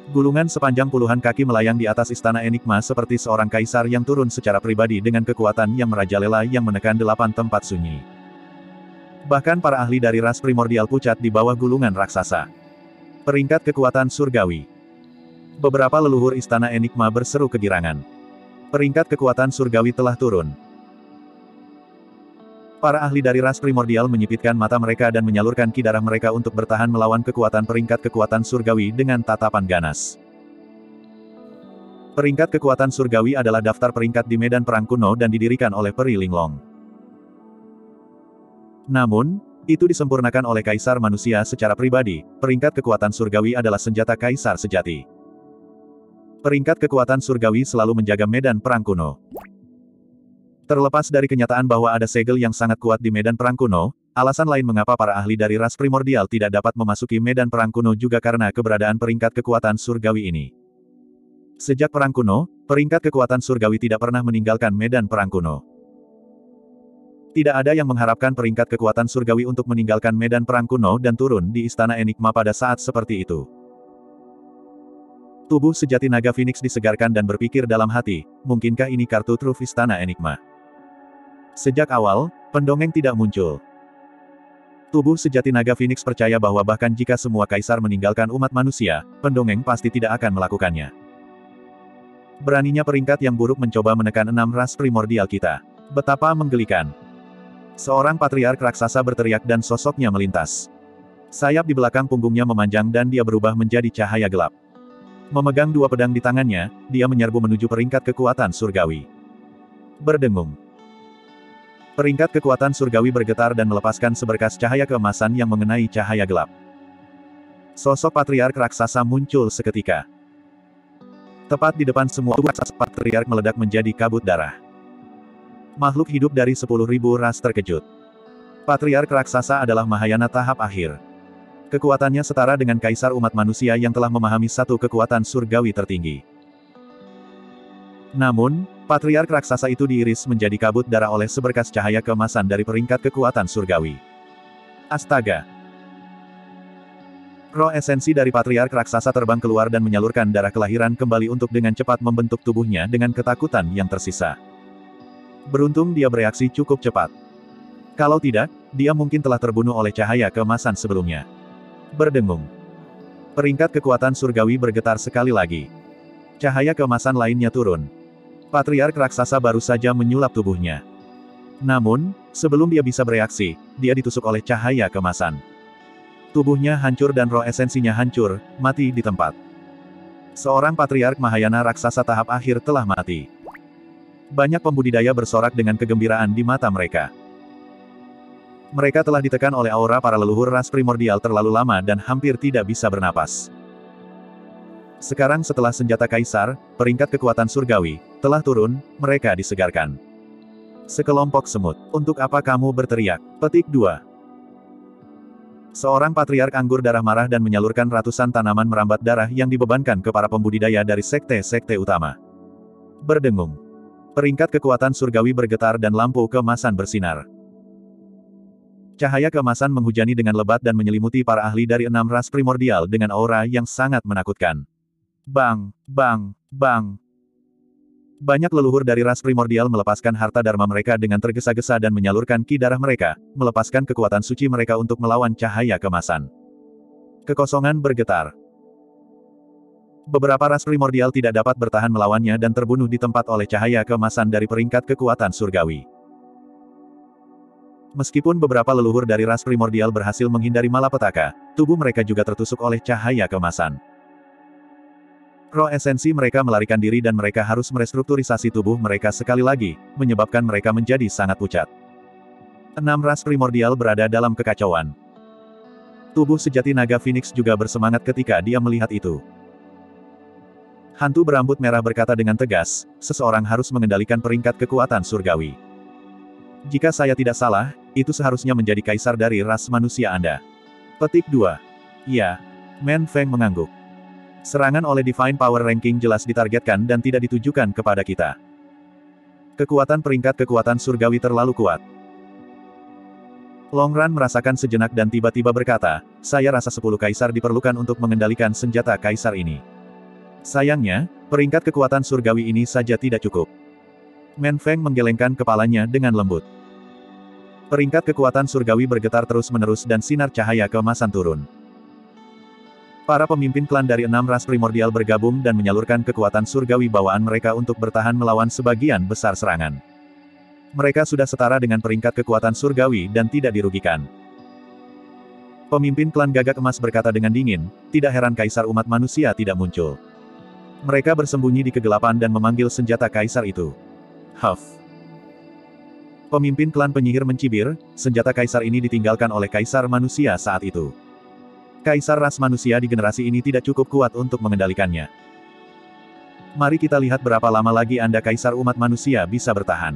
Gulungan sepanjang puluhan kaki melayang di atas Istana Enigma seperti seorang kaisar yang turun secara pribadi dengan kekuatan yang merajalela yang menekan 8 tempat sunyi. Bahkan para ahli dari ras primordial pucat di bawah gulungan raksasa. Peringkat kekuatan surgawi. Beberapa leluhur Istana Enigma berseru kegirangan. Peringkat kekuatan surgawi telah turun. Para ahli dari ras primordial menyipitkan mata mereka dan menyalurkan ki darah mereka untuk bertahan melawan kekuatan peringkat kekuatan surgawi dengan tatapan ganas. Peringkat kekuatan surgawi adalah daftar peringkat di medan perang kuno dan didirikan oleh Peri Linglong. Namun, itu disempurnakan oleh kaisar manusia secara pribadi. Peringkat kekuatan surgawi adalah senjata kaisar sejati. Peringkat kekuatan surgawi selalu menjaga medan perang kuno. Terlepas dari kenyataan bahwa ada segel yang sangat kuat di medan perang kuno, alasan lain mengapa para ahli dari ras primordial tidak dapat memasuki medan perang kuno juga karena keberadaan peringkat kekuatan surgawi ini. Sejak perang kuno, peringkat kekuatan surgawi tidak pernah meninggalkan medan perang kuno. Tidak ada yang mengharapkan peringkat kekuatan surgawi untuk meninggalkan medan perang kuno dan turun di Istana Enigma pada saat seperti itu. Tubuh sejati naga Phoenix disegarkan dan berpikir dalam hati, mungkinkah ini kartu truf Istana Enigma? Sejak awal, pendongeng tidak muncul. Tubuh sejati naga Phoenix percaya bahwa bahkan jika semua kaisar meninggalkan umat manusia, pendongeng pasti tidak akan melakukannya. Beraninya peringkat yang buruk mencoba menekan 6 ras primordial kita. Betapa menggelikan. Seorang patriark raksasa berteriak dan sosoknya melintas. Sayap di belakang punggungnya memanjang dan dia berubah menjadi cahaya gelap. Memegang 2 pedang di tangannya, dia menyerbu menuju peringkat kekuatan surgawi. Berdengung. Peringkat kekuatan surgawi bergetar dan melepaskan seberkas cahaya keemasan yang mengenai cahaya gelap. Sosok patriark raksasa muncul seketika. Tepat di depan semua tubuh raksasa, patriark meledak menjadi kabut darah. Makhluk hidup dari 10.000 ras terkejut. Patriark raksasa adalah Mahayana tahap akhir. Kekuatannya setara dengan kaisar umat manusia yang telah memahami satu kekuatan surgawi tertinggi. Namun, patriark raksasa itu diiris menjadi kabut darah oleh seberkas cahaya keemasan dari peringkat kekuatan surgawi. Astaga! Roh esensi dari patriark raksasa terbang keluar dan menyalurkan darah kelahiran kembali untuk dengan cepat membentuk tubuhnya dengan ketakutan yang tersisa. Beruntung dia bereaksi cukup cepat. Kalau tidak, dia mungkin telah terbunuh oleh cahaya keemasan sebelumnya. Berdengung. Peringkat kekuatan surgawi bergetar sekali lagi. Cahaya keemasan lainnya turun. Patriark raksasa baru saja menyulap tubuhnya. Namun, sebelum dia bisa bereaksi, dia ditusuk oleh cahaya keemasan. Tubuhnya hancur dan roh esensinya hancur, mati di tempat. Seorang patriark Mahayana raksasa tahap akhir telah mati. Banyak pembudidaya bersorak dengan kegembiraan di mata mereka. Mereka telah ditekan oleh aura para leluhur ras primordial terlalu lama dan hampir tidak bisa bernapas. Sekarang setelah senjata kaisar, peringkat kekuatan surgawi, telah turun, mereka disegarkan. Sekelompok semut, untuk apa kamu berteriak? Petik 2. Seorang patriark anggur darah marah dan menyalurkan ratusan tanaman merambat darah yang dibebankan ke para pembudidaya dari sekte-sekte utama. Berdengung. Peringkat kekuatan surgawi bergetar dan lampu keemasan bersinar. Cahaya keemasan menghujani dengan lebat dan menyelimuti para ahli dari 6 ras primordial dengan aura yang sangat menakutkan. Bang, bang, bang. Banyak leluhur dari ras primordial melepaskan harta dharma mereka dengan tergesa-gesa dan menyalurkan ki darah mereka, melepaskan kekuatan suci mereka untuk melawan cahaya keemasan. Kekosongan bergetar. Beberapa ras primordial tidak dapat bertahan melawannya dan terbunuh di tempat oleh cahaya keemasan dari peringkat kekuatan surgawi. Meskipun beberapa leluhur dari ras primordial berhasil menghindari malapetaka, tubuh mereka juga tertusuk oleh cahaya keemasan. Roh esensi mereka melarikan diri dan mereka harus merestrukturisasi tubuh mereka sekali lagi, menyebabkan mereka menjadi sangat pucat. 6 ras primordial berada dalam kekacauan. Tubuh sejati naga Phoenix juga bersemangat ketika dia melihat itu. Hantu berambut merah berkata dengan tegas, seseorang harus mengendalikan peringkat kekuatan surgawi. Jika saya tidak salah, itu seharusnya menjadi kaisar dari ras manusia Anda. Petik 2. Ya. Men Feng mengangguk. Serangan oleh Divine Power Ranking jelas ditargetkan dan tidak ditujukan kepada kita. Kekuatan peringkat kekuatan surgawi terlalu kuat. Longran merasakan sejenak dan tiba-tiba berkata, saya rasa 10 kaisar diperlukan untuk mengendalikan senjata kaisar ini. Sayangnya, peringkat kekuatan surgawi ini saja tidak cukup. Men Feng menggelengkan kepalanya dengan lembut. Peringkat kekuatan surgawi bergetar terus-menerus dan sinar cahaya keemasan turun. Para pemimpin klan dari 6 ras primordial bergabung dan menyalurkan kekuatan surgawi bawaan mereka untuk bertahan melawan sebagian besar serangan. Mereka sudah setara dengan peringkat kekuatan surgawi dan tidak dirugikan. Pemimpin klan Gagak Emas berkata dengan dingin, tidak heran kaisar umat manusia tidak muncul. Mereka bersembunyi di kegelapan dan memanggil senjata kaisar itu. Huff. Pemimpin klan penyihir mencibir, senjata kaisar ini ditinggalkan oleh kaisar manusia saat itu. Kaisar ras manusia di generasi ini tidak cukup kuat untuk mengendalikannya. Mari kita lihat berapa lama lagi Anda kaisar umat manusia bisa bertahan.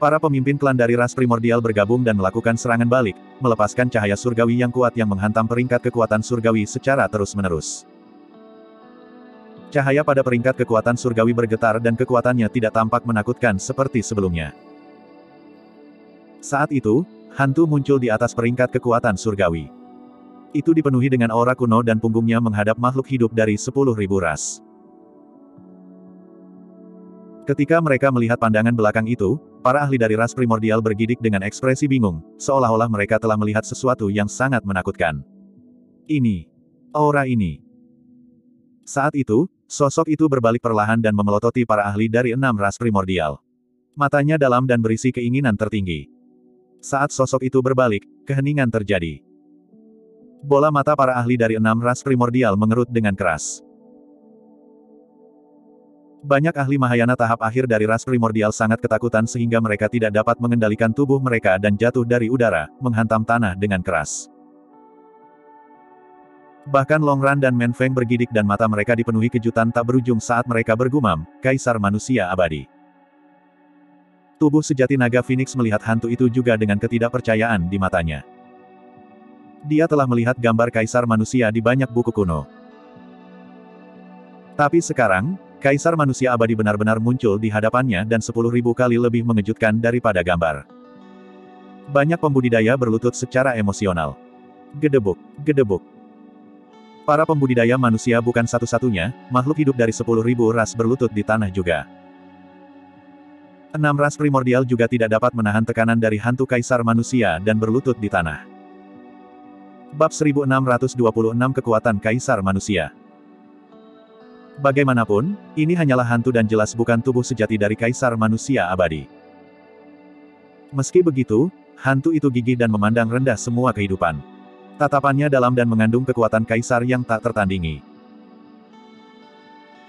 Para pemimpin klan dari ras primordial bergabung dan melakukan serangan balik, melepaskan cahaya surgawi yang kuat yang menghantam peringkat kekuatan surgawi secara terus-menerus. Cahaya pada peringkat kekuatan surgawi bergetar dan kekuatannya tidak tampak menakutkan seperti sebelumnya. Saat itu, hantu muncul di atas peringkat kekuatan surgawi. Itu dipenuhi dengan aura kuno dan punggungnya menghadap makhluk hidup dari 10.000 ras. Ketika mereka melihat pandangan belakang itu, para ahli dari ras primordial bergidik dengan ekspresi bingung, seolah-olah mereka telah melihat sesuatu yang sangat menakutkan. Ini. Aura ini. Saat itu, sosok itu berbalik perlahan dan memelototi para ahli dari 6 ras primordial. Matanya dalam dan berisi keinginan tertinggi. Saat sosok itu berbalik, keheningan terjadi. Bola mata para ahli dari 6 ras primordial mengerut dengan keras. Banyak ahli Mahayana tahap akhir dari ras primordial sangat ketakutan sehingga mereka tidak dapat mengendalikan tubuh mereka dan jatuh dari udara, menghantam tanah dengan keras. Bahkan Longran dan Menfeng bergidik dan mata mereka dipenuhi kejutan tak berujung saat mereka bergumam, Kaisar Manusia Abadi. Tubuh sejati naga Phoenix melihat hantu itu juga dengan ketidakpercayaan di matanya. Dia telah melihat gambar Kaisar Manusia di banyak buku kuno. Tapi sekarang, Kaisar Manusia Abadi benar-benar muncul di hadapannya dan 10.000 kali lebih mengejutkan daripada gambar. Banyak pembudidaya berlutut secara emosional. Gedebuk, gedebuk. Para pembudidaya manusia bukan satu-satunya, makhluk hidup dari 10.000 ras berlutut di tanah juga. 6 ras primordial juga tidak dapat menahan tekanan dari hantu Kaisar Manusia dan berlutut di tanah. Bab 1626 Kekuatan Kaisar Manusia. Bagaimanapun, ini hanyalah hantu dan jelas bukan tubuh sejati dari Kaisar Manusia Abadi. Meski begitu, hantu itu gigih dan memandang rendah semua kehidupan. Tatapannya dalam dan mengandung kekuatan kaisar yang tak tertandingi.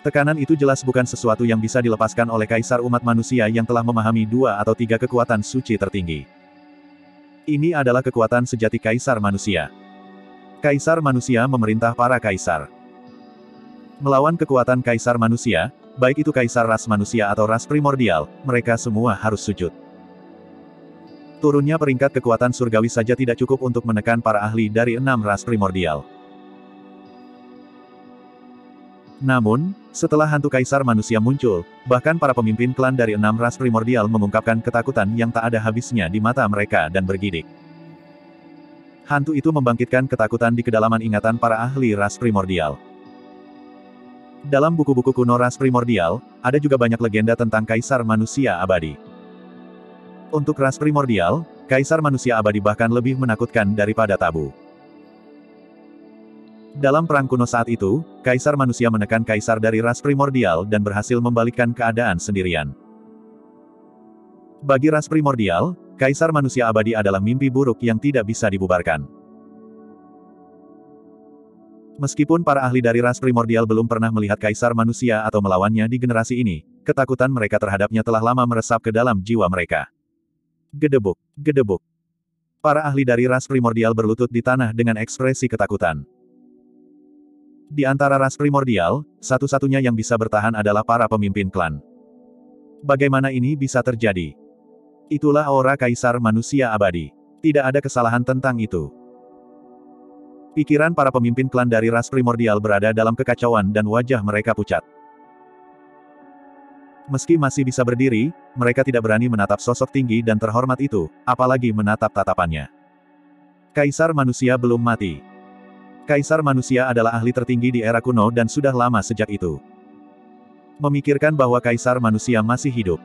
Tekanan itu jelas bukan sesuatu yang bisa dilepaskan oleh kaisar umat manusia yang telah memahami 2 atau 3 kekuatan suci tertinggi. Ini adalah kekuatan sejati kaisar manusia. Kaisar manusia memerintah para kaisar. Melawan kekuatan kaisar manusia, baik itu kaisar ras manusia atau ras primordial, mereka semua harus sujud. Turunnya peringkat kekuatan surgawi saja tidak cukup untuk menekan para ahli dari 6 ras primordial. Namun, setelah hantu kaisar manusia muncul, bahkan para pemimpin klan dari 6 ras primordial mengungkapkan ketakutan yang tak ada habisnya di mata mereka dan bergidik. Hantu itu membangkitkan ketakutan di kedalaman ingatan para ahli ras primordial. Dalam buku-buku kuno ras primordial, ada juga banyak legenda tentang kaisar manusia abadi. Untuk ras primordial, Kaisar Manusia Abadi bahkan lebih menakutkan daripada tabu. Dalam perang kuno saat itu, Kaisar Manusia menekan Kaisar dari ras primordial dan berhasil membalikkan keadaan sendirian. Bagi ras primordial, Kaisar Manusia Abadi adalah mimpi buruk yang tidak bisa dibubarkan. Meskipun para ahli dari ras primordial belum pernah melihat Kaisar Manusia atau melawannya di generasi ini, ketakutan mereka terhadapnya telah lama meresap ke dalam jiwa mereka. Gedebuk, gedebuk. Para ahli dari ras primordial berlutut di tanah dengan ekspresi ketakutan. Di antara ras primordial, satu-satunya yang bisa bertahan adalah para pemimpin klan. Bagaimana ini bisa terjadi? Itulah aura Kaisar Manusia Abadi. Tidak ada kesalahan tentang itu. Pikiran para pemimpin klan dari ras primordial berada dalam kekacauan dan wajah mereka pucat. Meski masih bisa berdiri, mereka tidak berani menatap sosok tinggi dan terhormat itu, apalagi menatap tatapannya. Kaisar manusia belum mati. Kaisar manusia adalah ahli tertinggi di era kuno dan sudah lama sejak itu. Memikirkan bahwa kaisar manusia masih hidup.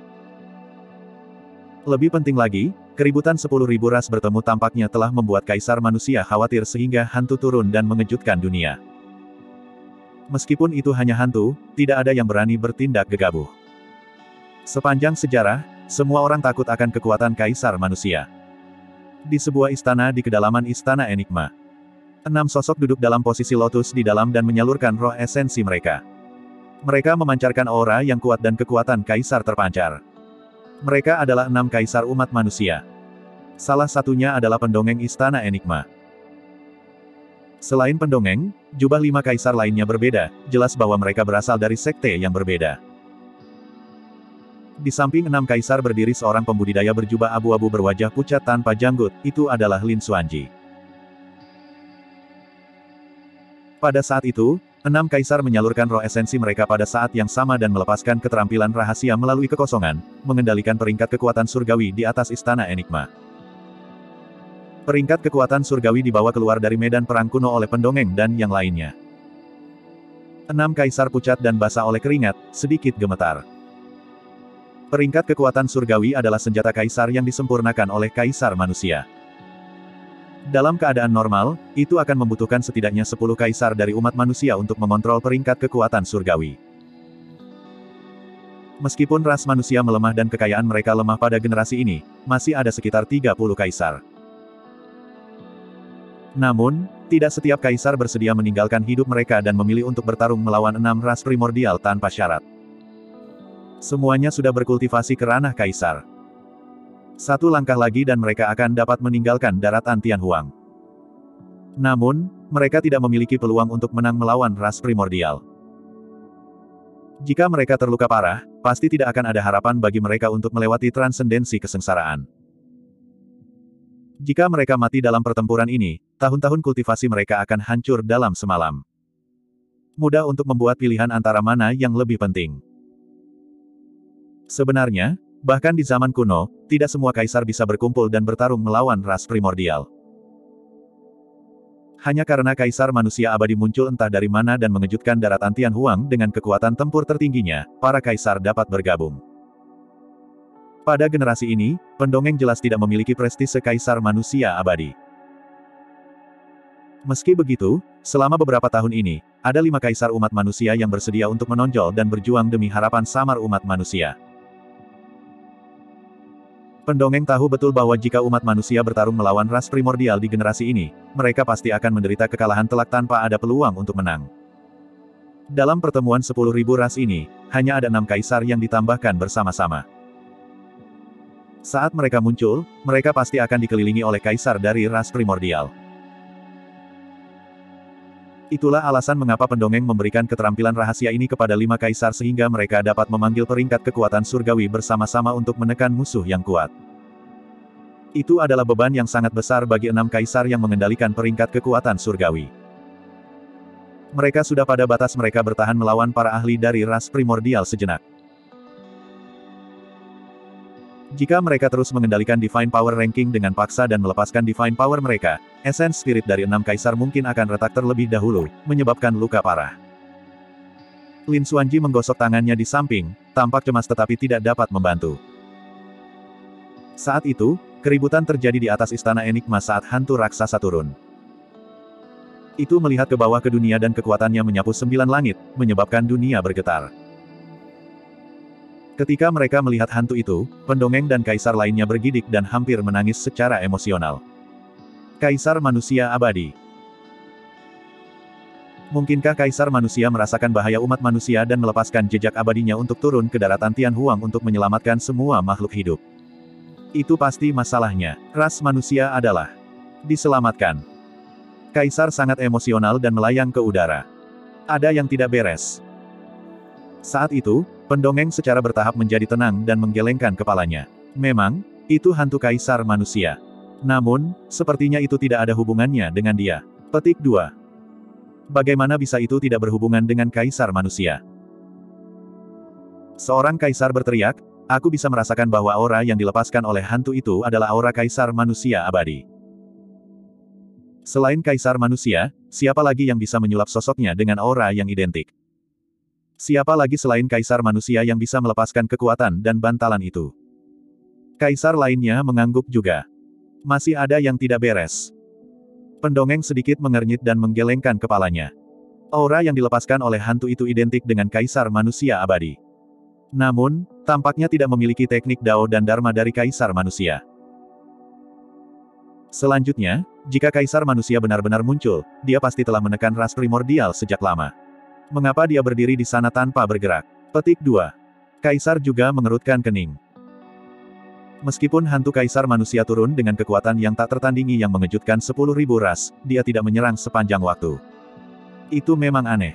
Lebih penting lagi, keributan 10.000 ras bertemu tampaknya telah membuat kaisar manusia khawatir sehingga hantu turun dan mengejutkan dunia. Meskipun itu hanya hantu, tidak ada yang berani bertindak gegabah. Sepanjang sejarah, semua orang takut akan kekuatan kaisar manusia. Di sebuah istana di kedalaman istana Enigma. 6 sosok duduk dalam posisi lotus di dalam dan menyalurkan roh esensi mereka. Mereka memancarkan aura yang kuat dan kekuatan kaisar terpancar. Mereka adalah 6 kaisar umat manusia. Salah satunya adalah pendongeng istana Enigma. Selain pendongeng, jubah 5 kaisar lainnya berbeda, jelas bahwa mereka berasal dari sekte yang berbeda. Di samping 6 kaisar berdiri seorang pembudidaya berjubah abu-abu berwajah pucat tanpa janggut, itu adalah Lin Xuanji. Pada saat itu, 6 kaisar menyalurkan roh esensi mereka pada saat yang sama dan melepaskan keterampilan rahasia melalui kekosongan, mengendalikan peringkat kekuatan surgawi di atas istana Enigma. Peringkat kekuatan surgawi dibawa keluar dari medan perang kuno oleh pendongeng dan yang lainnya. 6 kaisar pucat dan basah oleh keringat, sedikit gemetar. Peringkat kekuatan surgawi adalah senjata kaisar yang disempurnakan oleh kaisar manusia. Dalam keadaan normal, itu akan membutuhkan setidaknya 10 kaisar dari umat manusia untuk mengontrol peringkat kekuatan surgawi. Meskipun ras manusia melemah dan kekayaan mereka lemah pada generasi ini, masih ada sekitar 30 kaisar. Namun, tidak setiap kaisar bersedia meninggalkan hidup mereka dan memilih untuk bertarung melawan 6 ras primordial tanpa syarat. Semuanya sudah berkultivasi ke ranah kaisar. Satu langkah lagi dan mereka akan dapat meninggalkan daratan Tianhuang. Namun, mereka tidak memiliki peluang untuk menang melawan ras primordial. Jika mereka terluka parah, pasti tidak akan ada harapan bagi mereka untuk melewati transendensi kesengsaraan. Jika mereka mati dalam pertempuran ini, tahun-tahun kultivasi mereka akan hancur dalam semalam. Mudah untuk membuat pilihan antara mana yang lebih penting. Sebenarnya, bahkan di zaman kuno, tidak semua kaisar bisa berkumpul dan bertarung melawan ras primordial. Hanya karena kaisar manusia abadi muncul entah dari mana dan mengejutkan daratan Tianhuang dengan kekuatan tempur tertingginya, para kaisar dapat bergabung. Pada generasi ini, pendongeng jelas tidak memiliki prestise kaisar manusia abadi. Meski begitu, selama beberapa tahun ini, ada 5 kaisar umat manusia yang bersedia untuk menonjol dan berjuang demi harapan samar umat manusia. Pendongeng tahu betul bahwa jika umat manusia bertarung melawan ras primordial di generasi ini, mereka pasti akan menderita kekalahan telak tanpa ada peluang untuk menang. Dalam pertemuan 10.000 ras ini, hanya ada 6 kaisar yang ditambahkan bersama-sama. Saat mereka muncul, mereka pasti akan dikelilingi oleh kaisar dari ras primordial. Itulah alasan mengapa pendongeng memberikan keterampilan rahasia ini kepada 5 kaisar sehingga mereka dapat memanggil peringkat kekuatan surgawi bersama-sama untuk menekan musuh yang kuat. Itu adalah beban yang sangat besar bagi 6 kaisar yang mengendalikan peringkat kekuatan surgawi. Mereka sudah pada batas mereka bertahan melawan para ahli dari ras primordial sejenak. Jika mereka terus mengendalikan Divine Power Ranking dengan paksa dan melepaskan Divine Power mereka, essence spirit dari 6 kaisar mungkin akan retak terlebih dahulu, menyebabkan luka parah. Lin Xuanji menggosok tangannya di samping, tampak cemas tetapi tidak dapat membantu. Saat itu, keributan terjadi di atas istana Enigma saat hantu raksasa turun. Itu melihat ke bawah ke dunia dan kekuatannya menyapu 9 langit, menyebabkan dunia bergetar. Ketika mereka melihat hantu itu, pendongeng dan kaisar lainnya bergidik dan hampir menangis secara emosional. Kaisar manusia abadi. Mungkinkah kaisar manusia merasakan bahaya umat manusia dan melepaskan jejak abadinya untuk turun ke daratan Tianhuang untuk menyelamatkan semua makhluk hidup? Itu pasti masalahnya. Ras manusia adalah diselamatkan. Kaisar sangat emosional dan melayang ke udara. Ada yang tidak beres. Saat itu, pendongeng secara bertahap menjadi tenang dan menggelengkan kepalanya. Memang, itu hantu kaisar manusia. Namun, sepertinya itu tidak ada hubungannya dengan dia. Petik 2. Bagaimana bisa itu tidak berhubungan dengan kaisar manusia? Seorang kaisar berteriak, aku bisa merasakan bahwa aura yang dilepaskan oleh hantu itu adalah aura kaisar manusia abadi. Selain kaisar manusia, siapa lagi yang bisa menyulap sosoknya dengan aura yang identik? Siapa lagi selain kaisar manusia yang bisa melepaskan kekuatan dan bantalan itu? Kaisar lainnya mengangguk juga. Masih ada yang tidak beres. Pendongeng sedikit mengernyit dan menggelengkan kepalanya. Aura yang dilepaskan oleh hantu itu identik dengan kaisar manusia abadi. Namun, tampaknya tidak memiliki teknik Dao dan Dharma dari kaisar manusia. Selanjutnya, jika kaisar manusia benar-benar muncul, dia pasti telah menekan ras primordial sejak lama. Mengapa dia berdiri di sana tanpa bergerak? Petik 2. Kaisar juga mengerutkan kening. Meskipun hantu kaisar manusia turun dengan kekuatan yang tak tertandingi yang mengejutkan 10.000 ras, dia tidak menyerang sepanjang waktu. Itu memang aneh.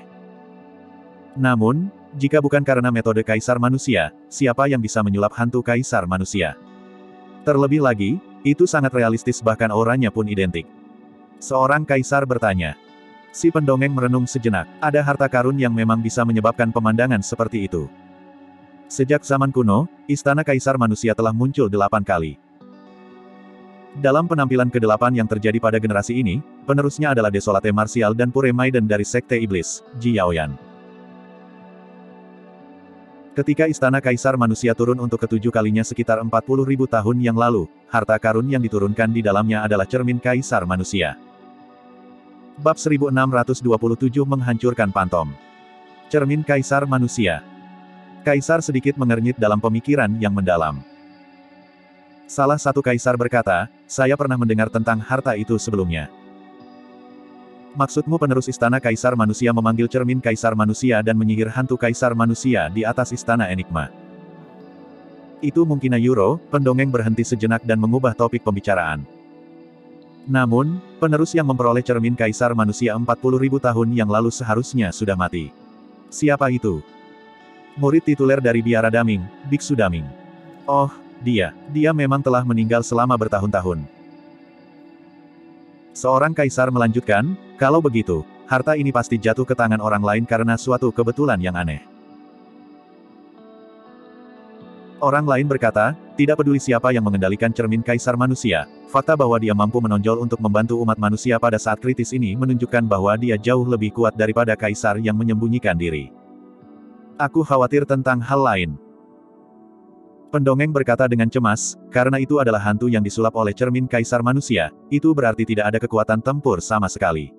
Namun, jika bukan karena metode kaisar manusia, siapa yang bisa menyulap hantu kaisar manusia? Terlebih lagi, itu sangat realistis bahkan auranya pun identik. Seorang kaisar bertanya. Si pendongeng merenung sejenak. Ada harta karun yang memang bisa menyebabkan pemandangan seperti itu. Sejak zaman kuno, istana kaisar manusia telah muncul 8 kali. Dalam penampilan ke-8 yang terjadi pada generasi ini, penerusnya adalah Desolate Martial dan Pure Maiden dari Sekte Iblis, Ji Yaoyan. Ketika istana kaisar manusia turun untuk ke-7 kalinya sekitar 40.000 tahun yang lalu, harta karun yang diturunkan di dalamnya adalah cermin kaisar manusia. Bab 1627 menghancurkan Pantom. Cermin kaisar manusia. Kaisar sedikit mengernyit dalam pemikiran yang mendalam. Salah satu kaisar berkata, saya pernah mendengar tentang harta itu sebelumnya. Maksudmu penerus istana kaisar manusia memanggil cermin kaisar manusia dan menyihir hantu kaisar manusia di atas istana Enigma? Itu mungkin Yuro, pendongeng berhenti sejenak dan mengubah topik pembicaraan. Namun, penerus yang memperoleh cermin kaisar manusia 40.000 tahun yang lalu seharusnya sudah mati. Siapa itu? Murid tituler dari Biara Daming, Biksu Daming. Oh, dia memang telah meninggal selama bertahun-tahun. Seorang kaisar melanjutkan, kalau begitu, harta ini pasti jatuh ke tangan orang lain karena suatu kebetulan yang aneh. Orang lain berkata, tidak peduli siapa yang mengendalikan cermin kaisar manusia, fakta bahwa dia mampu menonjol untuk membantu umat manusia pada saat kritis ini menunjukkan bahwa dia jauh lebih kuat daripada kaisar yang menyembunyikan diri. Aku khawatir tentang hal lain. Pendongeng berkata dengan cemas, karena itu adalah hantu yang disulap oleh cermin kaisar manusia, itu berarti tidak ada kekuatan tempur sama sekali.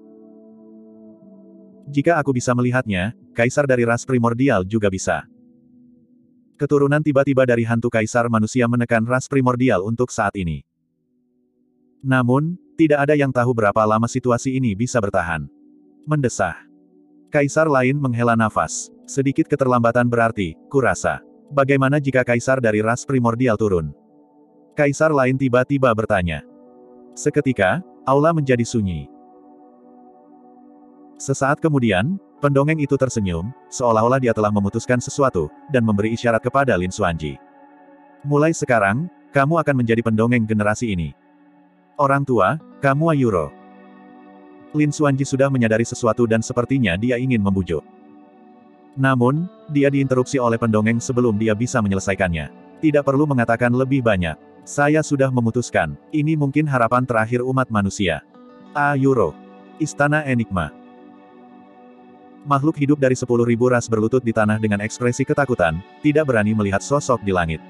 Jika aku bisa melihatnya, kaisar dari ras primordial juga bisa. Keturunan tiba-tiba dari hantu kaisar manusia menekan ras primordial untuk saat ini. Namun, tidak ada yang tahu berapa lama situasi ini bisa bertahan. Mendesah. Kaisar lain menghela nafas. Sedikit keterlambatan berarti, kurasa. Bagaimana jika kaisar dari ras primordial turun? Kaisar lain tiba-tiba bertanya. Seketika, aula menjadi sunyi. Sesaat kemudian, pendongeng itu tersenyum, seolah-olah dia telah memutuskan sesuatu, dan memberi isyarat kepada Lin Xuanji. Mulai sekarang, kamu akan menjadi pendongeng generasi ini. Orang tua, kamu Ayuro. Lin Xuanji sudah menyadari sesuatu dan sepertinya dia ingin membujuk. Namun, dia diinterupsi oleh pendongeng sebelum dia bisa menyelesaikannya. Tidak perlu mengatakan lebih banyak. Saya sudah memutuskan, ini mungkin harapan terakhir umat manusia. Ayuro. Istana Enigma. Makhluk hidup dari 10.000 ras berlutut di tanah dengan ekspresi ketakutan, tidak berani melihat sosok di langit.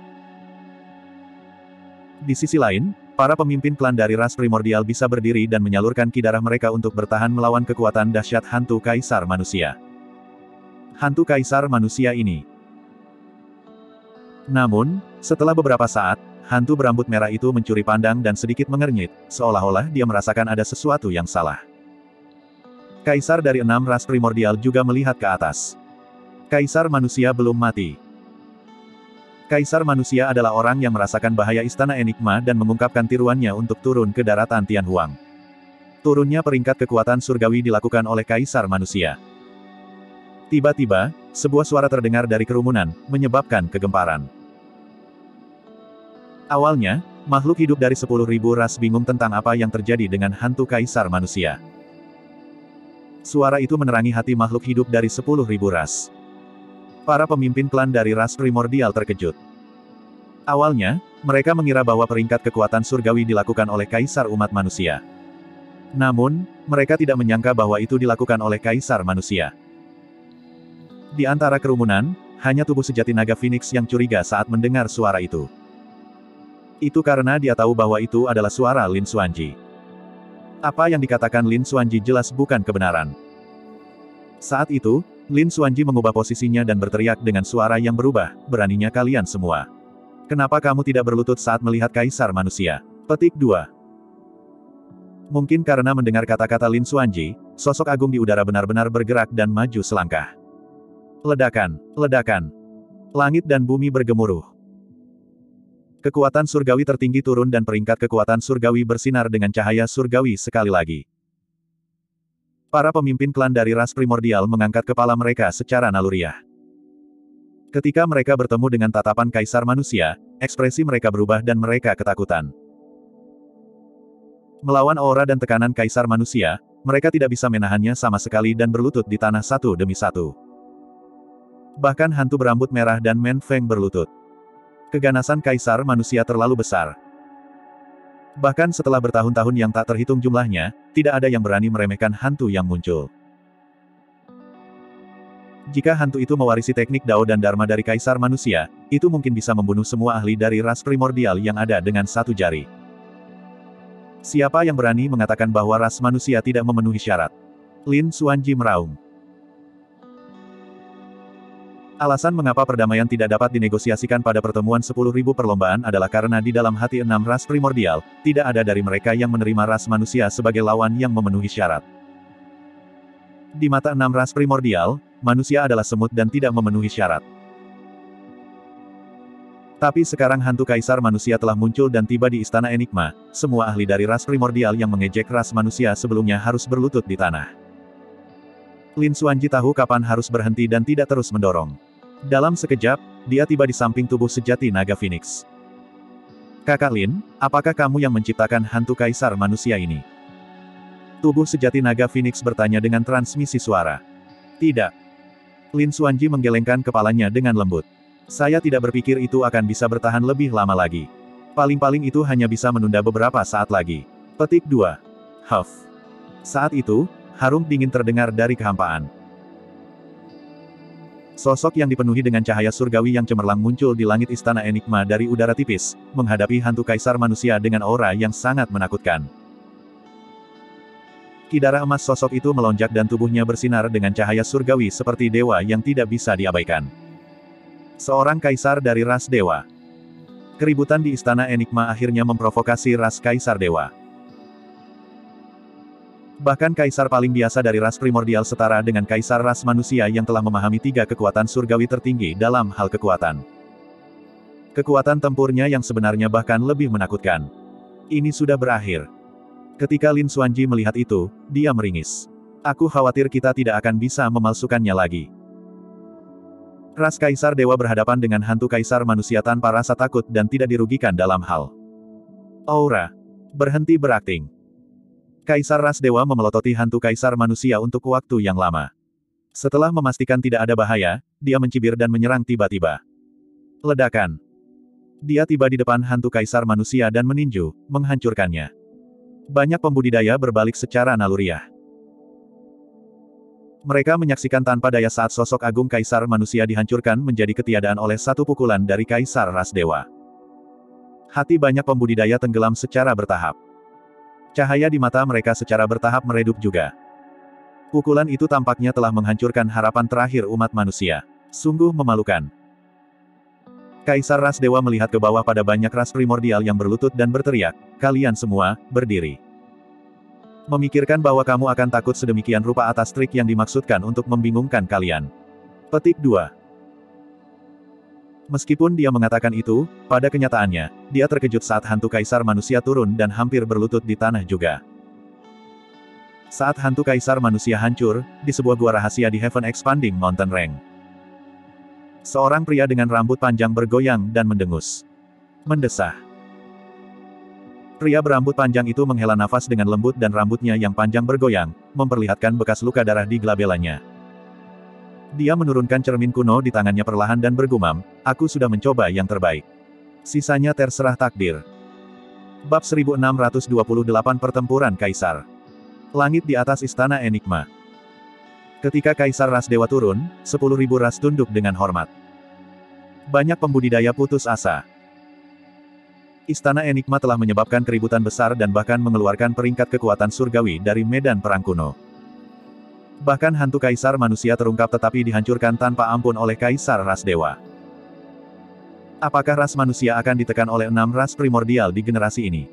Di sisi lain, para pemimpin klan dari ras primordial bisa berdiri dan menyalurkan ki darah mereka untuk bertahan melawan kekuatan dahsyat hantu kaisar manusia. Hantu kaisar manusia ini. Namun, setelah beberapa saat, hantu berambut merah itu mencuri pandang dan sedikit mengernyit, seolah-olah dia merasakan ada sesuatu yang salah. Kaisar dari 6 ras primordial juga melihat ke atas. Kaisar manusia belum mati. Kaisar manusia adalah orang yang merasakan bahaya Istana Enigma dan mengungkapkan tiruannya untuk turun ke daratan Tianhuang. Turunnya peringkat kekuatan surgawi dilakukan oleh Kaisar manusia. Tiba-tiba, sebuah suara terdengar dari kerumunan, menyebabkan kegemparan. Awalnya, makhluk hidup dari 10.000 ras bingung tentang apa yang terjadi dengan hantu Kaisar manusia. Suara itu menerangi hati makhluk hidup dari 10.000 ras. Para pemimpin klan dari ras primordial terkejut. Awalnya, mereka mengira bahwa peringkat kekuatan surgawi dilakukan oleh Kaisar umat manusia. Namun, mereka tidak menyangka bahwa itu dilakukan oleh Kaisar manusia. Di antara kerumunan, hanya tubuh sejati naga Phoenix yang curiga saat mendengar suara itu. Itu karena dia tahu bahwa itu adalah suara Lin Xuanji. Apa yang dikatakan Lin Xuanji jelas bukan kebenaran. Saat itu, Lin Xuanji mengubah posisinya dan berteriak dengan suara yang berubah, beraninya kalian semua. Kenapa kamu tidak berlutut saat melihat Kaisar manusia? Petik 2. Mungkin karena mendengar kata-kata Lin Xuanji, sosok agung di udara benar-benar bergerak dan maju selangkah. Ledakan, ledakan. Langit dan bumi bergemuruh. Kekuatan surgawi tertinggi turun dan peringkat kekuatan surgawi bersinar dengan cahaya surgawi sekali lagi. Para pemimpin klan dari ras primordial mengangkat kepala mereka secara naluriah. Ketika mereka bertemu dengan tatapan kaisar manusia, ekspresi mereka berubah dan mereka ketakutan. Melawan aura dan tekanan kaisar manusia, mereka tidak bisa menahannya sama sekali dan berlutut di tanah satu demi satu. Bahkan hantu berambut merah dan Men Feng berlutut. Keganasan kaisar manusia terlalu besar. Bahkan setelah bertahun-tahun yang tak terhitung jumlahnya, tidak ada yang berani meremehkan hantu yang muncul. Jika hantu itu mewarisi teknik Dao dan Dharma dari kaisar manusia, itu mungkin bisa membunuh semua ahli dari ras primordial yang ada dengan satu jari. Siapa yang berani mengatakan bahwa ras manusia tidak memenuhi syarat? Lin Xuanji meraung. Alasan mengapa perdamaian tidak dapat dinegosiasikan pada pertemuan 10.000 perlombaan adalah karena di dalam hati 6 ras primordial, tidak ada dari mereka yang menerima ras manusia sebagai lawan yang memenuhi syarat. Di mata 6 ras primordial, manusia adalah semut dan tidak memenuhi syarat. Tapi sekarang hantu kaisar manusia telah muncul dan tiba di Istana Enigma, semua ahli dari ras primordial yang mengejek ras manusia sebelumnya harus berlutut di tanah. Lin Xuanji tahu kapan harus berhenti dan tidak terus mendorong. Dalam sekejap, dia tiba di samping tubuh sejati naga Phoenix. Kakak Lin, apakah kamu yang menciptakan hantu kaisar manusia ini? Tubuh sejati naga Phoenix bertanya dengan transmisi suara. Tidak. Lin Xuanji menggelengkan kepalanya dengan lembut. Saya tidak berpikir itu akan bisa bertahan lebih lama lagi. Paling-paling itu hanya bisa menunda beberapa saat lagi. Petik 2. Huff. Saat itu, harum dingin terdengar dari kehampaan. Sosok yang dipenuhi dengan cahaya surgawi yang cemerlang muncul di langit Istana Enigma dari udara tipis, menghadapi hantu kaisar manusia dengan aura yang sangat menakutkan. Kidara emas sosok itu melonjak dan tubuhnya bersinar dengan cahaya surgawi seperti dewa yang tidak bisa diabaikan. Seorang kaisar dari ras dewa. Keributan di Istana Enigma akhirnya memprovokasi ras kaisar dewa. Bahkan kaisar paling biasa dari ras primordial setara dengan kaisar ras manusia yang telah memahami 3 kekuatan surgawi tertinggi dalam hal kekuatan. Kekuatan tempurnya yang sebenarnya bahkan lebih menakutkan. Ini sudah berakhir. Ketika Lin Xuanji melihat itu, dia meringis. Aku khawatir kita tidak akan bisa memalsukannya lagi. Ras kaisar dewa berhadapan dengan hantu kaisar manusia tanpa rasa takut dan tidak dirugikan dalam hal aura. Berhenti berakting. Kaisar ras dewa memelototi hantu kaisar manusia untuk waktu yang lama. Setelah memastikan tidak ada bahaya, dia mencibir dan menyerang tiba-tiba. Ledakan. Dia tiba di depan hantu kaisar manusia dan meninju, menghancurkannya. Banyak pembudidaya berbalik secara naluriah. Mereka menyaksikan tanpa daya saat sosok agung kaisar manusia dihancurkan menjadi ketiadaan oleh satu pukulan dari kaisar ras dewa. Hati banyak pembudidaya tenggelam secara bertahap. Cahaya di mata mereka secara bertahap meredup juga. Pukulan itu tampaknya telah menghancurkan harapan terakhir umat manusia. Sungguh memalukan. Kaisar ras dewa melihat ke bawah pada banyak ras primordial yang berlutut dan berteriak, "Kalian semua, berdiri." Memikirkan bahwa kamu akan takut sedemikian rupa atas trik yang dimaksudkan untuk membingungkan kalian. Petik 2. Meskipun dia mengatakan itu, pada kenyataannya, dia terkejut saat hantu kaisar manusia turun dan hampir berlutut di tanah juga. Saat hantu kaisar manusia hancur, di sebuah gua rahasia di Heaven Expanding Mountain Range. Seorang pria dengan rambut panjang bergoyang dan mendengus. Mendesah. Pria berambut panjang itu menghela nafas dengan lembut dan rambutnya yang panjang bergoyang, memperlihatkan bekas luka darah di glabelanya. Dia menurunkan cermin kuno di tangannya perlahan dan bergumam, "Aku sudah mencoba yang terbaik. Sisanya terserah takdir." Bab 1628 Pertempuran Kaisar. Langit di atas Istana Enigma. Ketika Kaisar ras dewa turun, 10.000 ras tunduk dengan hormat. Banyak pembudidaya putus asa. Istana Enigma telah menyebabkan keributan besar dan bahkan mengeluarkan peringkat kekuatan surgawi dari medan perang kuno. Bahkan hantu kaisar manusia terungkap tetapi dihancurkan tanpa ampun oleh kaisar ras dewa. Apakah ras manusia akan ditekan oleh 6 ras primordial di generasi ini?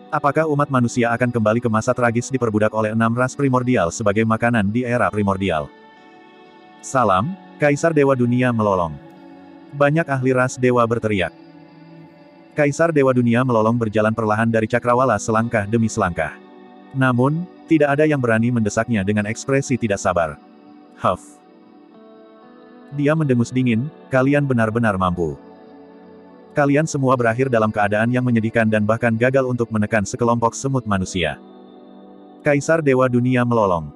Apakah umat manusia akan kembali ke masa tragis diperbudak oleh 6 ras primordial sebagai makanan di era primordial? Salam, Kaisar Dewa Dunia melolong. Banyak ahli ras dewa berteriak. Kaisar Dewa Dunia melolong berjalan perlahan dari cakrawala selangkah demi selangkah. Namun, tidak ada yang berani mendesaknya dengan ekspresi tidak sabar. Huff. Dia mendengus dingin, "Kalian benar-benar mampu. Kalian semua berakhir dalam keadaan yang menyedihkan dan bahkan gagal untuk menekan sekelompok semut manusia." Kaisar Dewa Dunia melolong.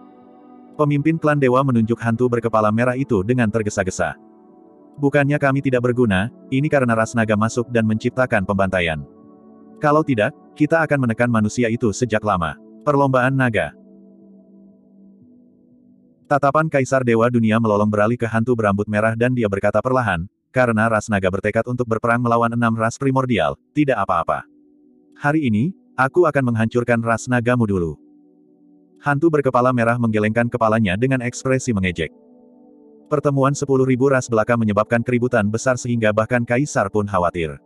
Pemimpin klan dewa menunjuk hantu berkepala merah itu dengan tergesa-gesa. "Bukannya kami tidak berguna, ini karena ras naga masuk dan menciptakan pembantaian. Kalau tidak, kita akan menekan manusia itu sejak lama." Perlombaan naga. Tatapan Kaisar Dewa Dunia melolong beralih ke hantu berambut merah dan dia berkata perlahan, "Karena ras naga bertekad untuk berperang melawan 6 ras primordial, tidak apa-apa. Hari ini, aku akan menghancurkan ras nagamu dulu." Hantu berkepala merah menggelengkan kepalanya dengan ekspresi mengejek. Pertemuan 10.000 ras belaka menyebabkan keributan besar sehingga bahkan Kaisar pun khawatir.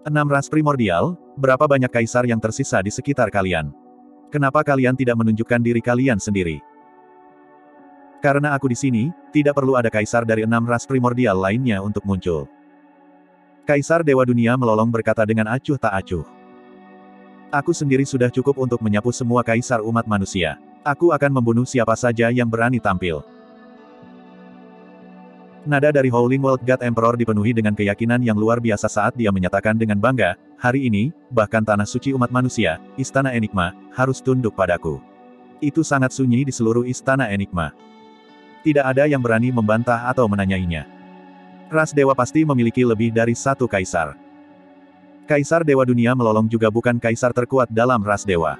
6 ras primordial, berapa banyak Kaisar yang tersisa di sekitar kalian? Kenapa kalian tidak menunjukkan diri kalian sendiri? Karena aku di sini, tidak perlu ada kaisar dari 6 ras primordial lainnya untuk muncul. Kaisar Dewa Dunia melolong berkata dengan acuh tak acuh. Aku sendiri sudah cukup untuk menyapu semua kaisar umat manusia. Aku akan membunuh siapa saja yang berani tampil. Nada dari Howling World God Emperor dipenuhi dengan keyakinan yang luar biasa saat dia menyatakan dengan bangga, hari ini, bahkan tanah suci umat manusia, Istana Enigma, harus tunduk padaku. Itu sangat sunyi di seluruh Istana Enigma. Tidak ada yang berani membantah atau menanyainya. Ras dewa pasti memiliki lebih dari satu kaisar. Kaisar Dewa Dunia melolong juga bukan kaisar terkuat dalam ras dewa.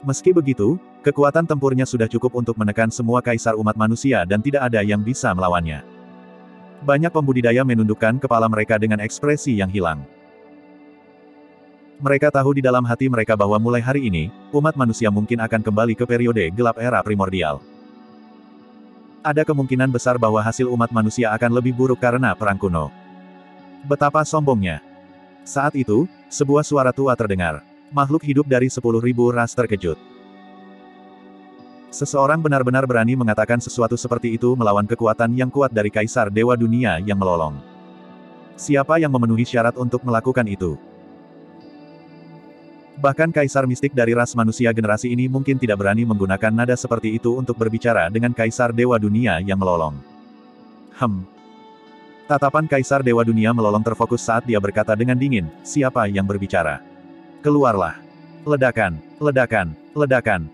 Meski begitu, kekuatan tempurnya sudah cukup untuk menekan semua kaisar umat manusia dan tidak ada yang bisa melawannya. Banyak pembudidaya menundukkan kepala mereka dengan ekspresi yang hilang. Mereka tahu di dalam hati mereka bahwa mulai hari ini, umat manusia mungkin akan kembali ke periode gelap era primordial. Ada kemungkinan besar bahwa hasil umat manusia akan lebih buruk karena perang kuno. Betapa sombongnya. Saat itu, sebuah suara tua terdengar. Makhluk hidup dari 10.000 ras terkejut. Seseorang benar-benar berani mengatakan sesuatu seperti itu melawan kekuatan yang kuat dari Kaisar Dewa Dunia yang melolong. Siapa yang memenuhi syarat untuk melakukan itu? Bahkan kaisar mistik dari ras manusia generasi ini mungkin tidak berani menggunakan nada seperti itu untuk berbicara dengan Kaisar Dewa Dunia yang melolong. Tatapan Kaisar Dewa Dunia melolong terfokus saat dia berkata dengan dingin, siapa yang berbicara? Keluarlah. Ledakan, ledakan, ledakan.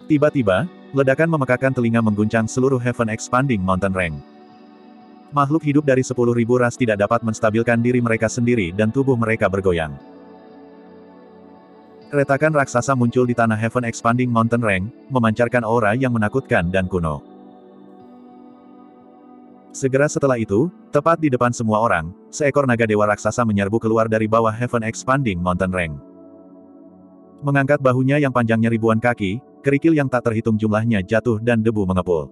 Tiba-tiba, ledakan memekakkan telinga mengguncang seluruh Heaven Expanding Mountain Range. Makhluk hidup dari 10.000 ras tidak dapat menstabilkan diri mereka sendiri dan tubuh mereka bergoyang. Retakan raksasa muncul di tanah Heaven Expanding Mountain Range, memancarkan aura yang menakutkan dan kuno. Segera setelah itu, tepat di depan semua orang, seekor naga dewa raksasa menyerbu keluar dari bawah Heaven Expanding Mountain Range. Mengangkat bahunya yang panjangnya ribuan kaki, kerikil yang tak terhitung jumlahnya jatuh dan debu mengepul.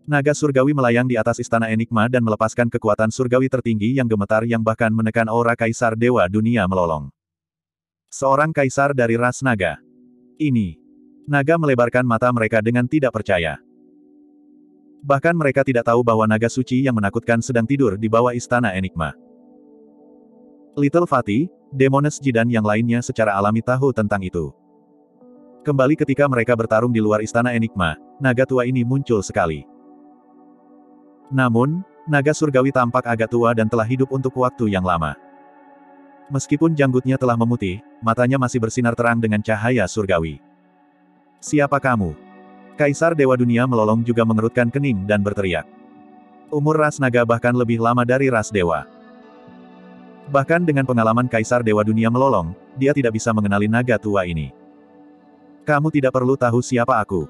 Naga surgawi melayang di atas Istana Enigma dan melepaskan kekuatan surgawi tertinggi yang gemetar yang bahkan menekan aura Kaisar Dewa Dunia melolong. Seorang kaisar dari ras naga. Ini. Naga melebarkan mata mereka dengan tidak percaya. Bahkan mereka tidak tahu bahwa naga suci yang menakutkan sedang tidur di bawah Istana Enigma. Little Fatty, Demoness Ji dan yang lainnya secara alami tahu tentang itu. Kembali ketika mereka bertarung di luar Istana Enigma, naga tua ini muncul sekali. Namun, naga surgawi tampak agak tua dan telah hidup untuk waktu yang lama. Meskipun janggutnya telah memutih, matanya masih bersinar terang dengan cahaya surgawi. Siapa kamu? Kaisar Dewa Dunia melolong juga mengerutkan kening dan berteriak. Umur ras naga bahkan lebih lama dari ras dewa. Bahkan dengan pengalaman Kaisar Dewa Dunia melolong, dia tidak bisa mengenali naga tua ini. Kamu tidak perlu tahu siapa aku.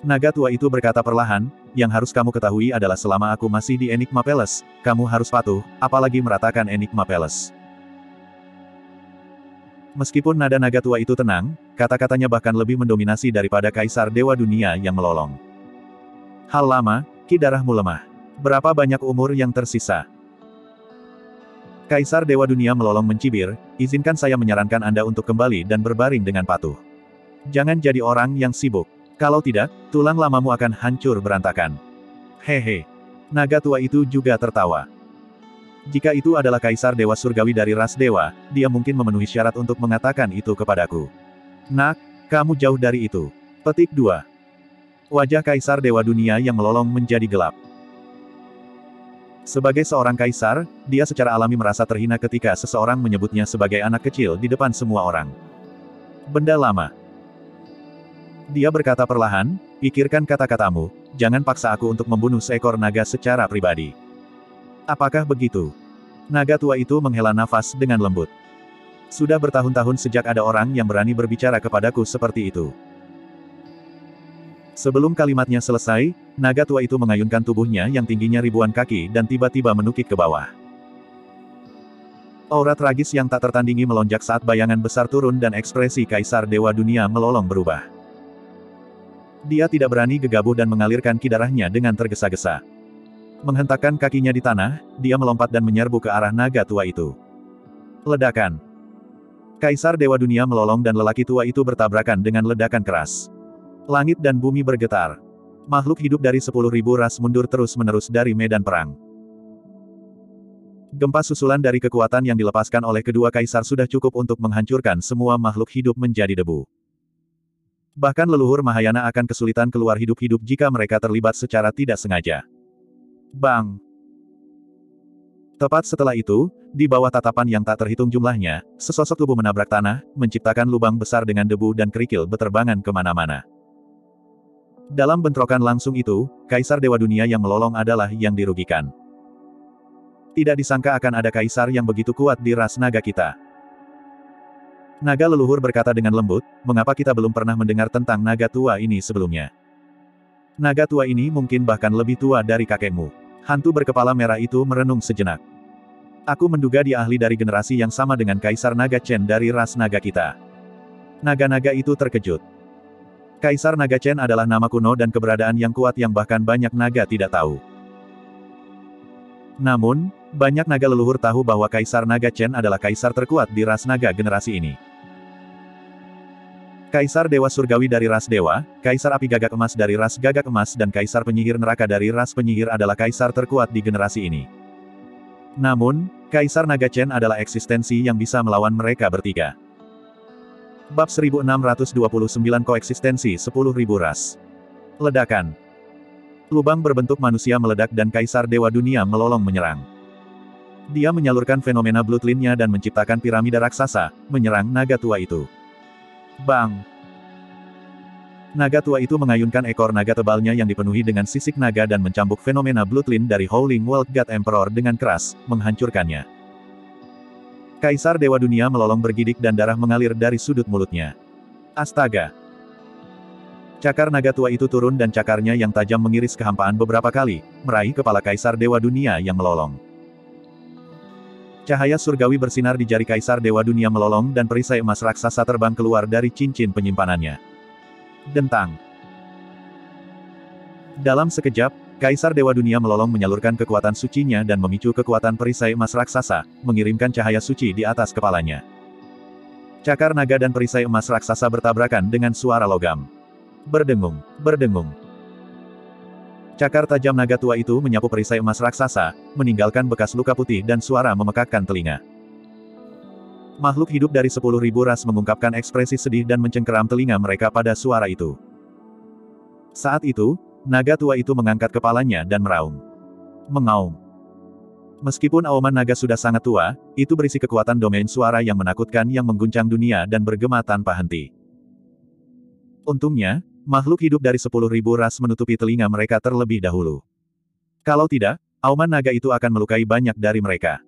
Naga tua itu berkata perlahan, yang harus kamu ketahui adalah selama aku masih di Enigma Palace, kamu harus patuh, apalagi meratakan Enigma Palace. Meskipun nada naga tua itu tenang, kata-katanya bahkan lebih mendominasi daripada Kaisar Dewa Dunia yang melolong. Hal lama, ki darahmu lemah. Berapa banyak umur yang tersisa? Kaisar Dewa Dunia melolong mencibir, izinkan saya menyarankan Anda untuk kembali dan berbaring dengan patuh. Jangan jadi orang yang sibuk. Kalau tidak, tulang lamamu akan hancur berantakan. Hehe. Naga tua itu juga tertawa. Jika itu adalah Kaisar Dewa Surgawi dari ras dewa, dia mungkin memenuhi syarat untuk mengatakan itu kepadaku. Nak, kamu jauh dari itu. Petik 2. Wajah Kaisar Dewa Dunia yang melolong menjadi gelap. Sebagai seorang kaisar, dia secara alami merasa terhina ketika seseorang menyebutnya sebagai anak kecil di depan semua orang. Benda lama. Dia berkata perlahan, pikirkan kata-katamu, jangan paksa aku untuk membunuh seekor naga secara pribadi. Apakah begitu? Naga tua itu menghela nafas dengan lembut. Sudah bertahun-tahun sejak ada orang yang berani berbicara kepadaku seperti itu. Sebelum kalimatnya selesai, naga tua itu mengayunkan tubuhnya yang tingginya ribuan kaki dan tiba-tiba menukik ke bawah. Aura tragis yang tak tertandingi melonjak saat bayangan besar turun dan ekspresi Kaisar Dewa Dunia melolong berubah. Dia tidak berani gegabah dan mengalirkan ki darahnya dengan tergesa-gesa. Menghentakkan kakinya di tanah, dia melompat dan menyerbu ke arah naga tua itu. Ledakan. Kaisar Dewa Dunia melolong dan lelaki tua itu bertabrakan dengan ledakan keras. Langit dan bumi bergetar. Makhluk hidup dari 10.000 ras mundur terus-menerus dari medan perang. Gempa susulan dari kekuatan yang dilepaskan oleh kedua kaisar sudah cukup untuk menghancurkan semua makhluk hidup menjadi debu. Bahkan leluhur Mahayana akan kesulitan keluar hidup-hidup jika mereka terlibat secara tidak sengaja. Bang! Tepat setelah itu, di bawah tatapan yang tak terhitung jumlahnya, sesosok tubuh menabrak tanah, menciptakan lubang besar dengan debu dan kerikil beterbangan kemana-mana. Dalam bentrokan langsung itu, Kaisar Dewa Dunia yang melolong adalah yang dirugikan. Tidak disangka akan ada kaisar yang begitu kuat di ras naga kita. Naga leluhur berkata dengan lembut, mengapa kita belum pernah mendengar tentang naga tua ini sebelumnya? Naga tua ini mungkin bahkan lebih tua dari kakekmu. Hantu berkepala merah itu merenung sejenak. Aku menduga dia ahli dari generasi yang sama dengan Kaisar Naga Chen dari ras naga kita. Naga-naga itu terkejut. Kaisar Naga Chen adalah nama kuno dan keberadaan yang kuat yang bahkan banyak naga tidak tahu. Namun, banyak naga leluhur tahu bahwa Kaisar Naga Chen adalah kaisar terkuat di ras naga generasi ini. Kaisar Dewa Surgawi dari ras Dewa, Kaisar Api Gagak Emas dari ras Gagak Emas dan Kaisar Penyihir Neraka dari ras Penyihir adalah kaisar terkuat di generasi ini. Namun, Kaisar Naga Chen adalah eksistensi yang bisa melawan mereka bertiga. Bab 1629 Koeksistensi 10.000 ras. Ledakan. Lubang berbentuk manusia meledak dan Kaisar Dewa Dunia melolong menyerang. Dia menyalurkan fenomena bloodline-nya dan menciptakan piramida raksasa, menyerang naga tua itu. Bang! Naga tua itu mengayunkan ekor naga tebalnya yang dipenuhi dengan sisik naga dan mencambuk fenomena bloodline dari Howling World God Emperor dengan keras, menghancurkannya. Kaisar Dewa Dunia melolong bergidik dan darah mengalir dari sudut mulutnya. Astaga! Cakar naga tua itu turun dan cakarnya yang tajam mengiris kehampaan beberapa kali, meraih kepala Kaisar Dewa Dunia yang melolong. Cahaya surgawi bersinar di jari Kaisar Dewa Dunia melolong dan perisai emas raksasa terbang keluar dari cincin penyimpanannya. Dentang! Dalam sekejap, Kaisar Dewa Dunia melolong menyalurkan kekuatan sucinya dan memicu kekuatan perisai emas raksasa, mengirimkan cahaya suci di atas kepalanya. Cakar naga dan perisai emas raksasa bertabrakan dengan suara logam. Berdengung, berdengung. Cakar tajam naga tua itu menyapu perisai emas raksasa, meninggalkan bekas luka putih dan suara memekakkan telinga. Makhluk hidup dari 10.000 ras mengungkapkan ekspresi sedih dan mencengkeram telinga mereka pada suara itu. Saat itu, naga tua itu mengangkat kepalanya dan meraung. Mengaum. Meskipun auman naga sudah sangat tua, itu berisi kekuatan domain suara yang menakutkan yang mengguncang dunia dan bergema tanpa henti. Untungnya, makhluk hidup dari 10.000 ras menutupi telinga mereka terlebih dahulu. Kalau tidak, auman naga itu akan melukai banyak dari mereka.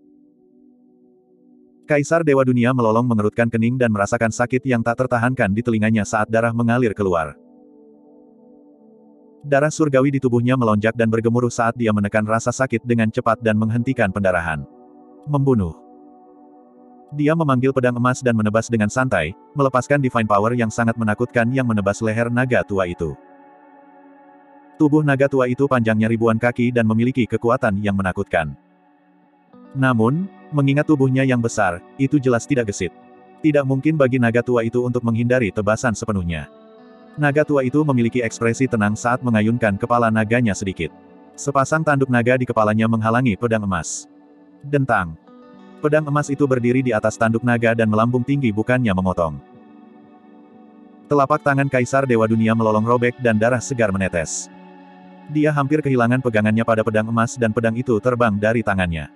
Kaisar Dewa Dunia melolong mengerutkan kening dan merasakan sakit yang tak tertahankan di telinganya saat darah mengalir keluar. Darah surgawi di tubuhnya melonjak dan bergemuruh saat dia menekan rasa sakit dengan cepat dan menghentikan pendarahan. Membunuh. Dia memanggil pedang emas dan menebas dengan santai, melepaskan divine power yang sangat menakutkan yang menebas leher naga tua itu. Tubuh naga tua itu panjangnya ribuan kaki dan memiliki kekuatan yang menakutkan. Namun, mengingat tubuhnya yang besar, itu jelas tidak gesit. Tidak mungkin bagi naga tua itu untuk menghindari tebasan sepenuhnya. Naga tua itu memiliki ekspresi tenang saat mengayunkan kepala naganya sedikit. Sepasang tanduk naga di kepalanya menghalangi pedang emas. Dentang. Pedang emas itu berdiri di atas tanduk naga dan melambung tinggi bukannya memotong. Telapak tangan Kaisar Dewa Dunia melolong robek dan darah segar menetes. Dia hampir kehilangan pegangannya pada pedang emas dan pedang itu terbang dari tangannya.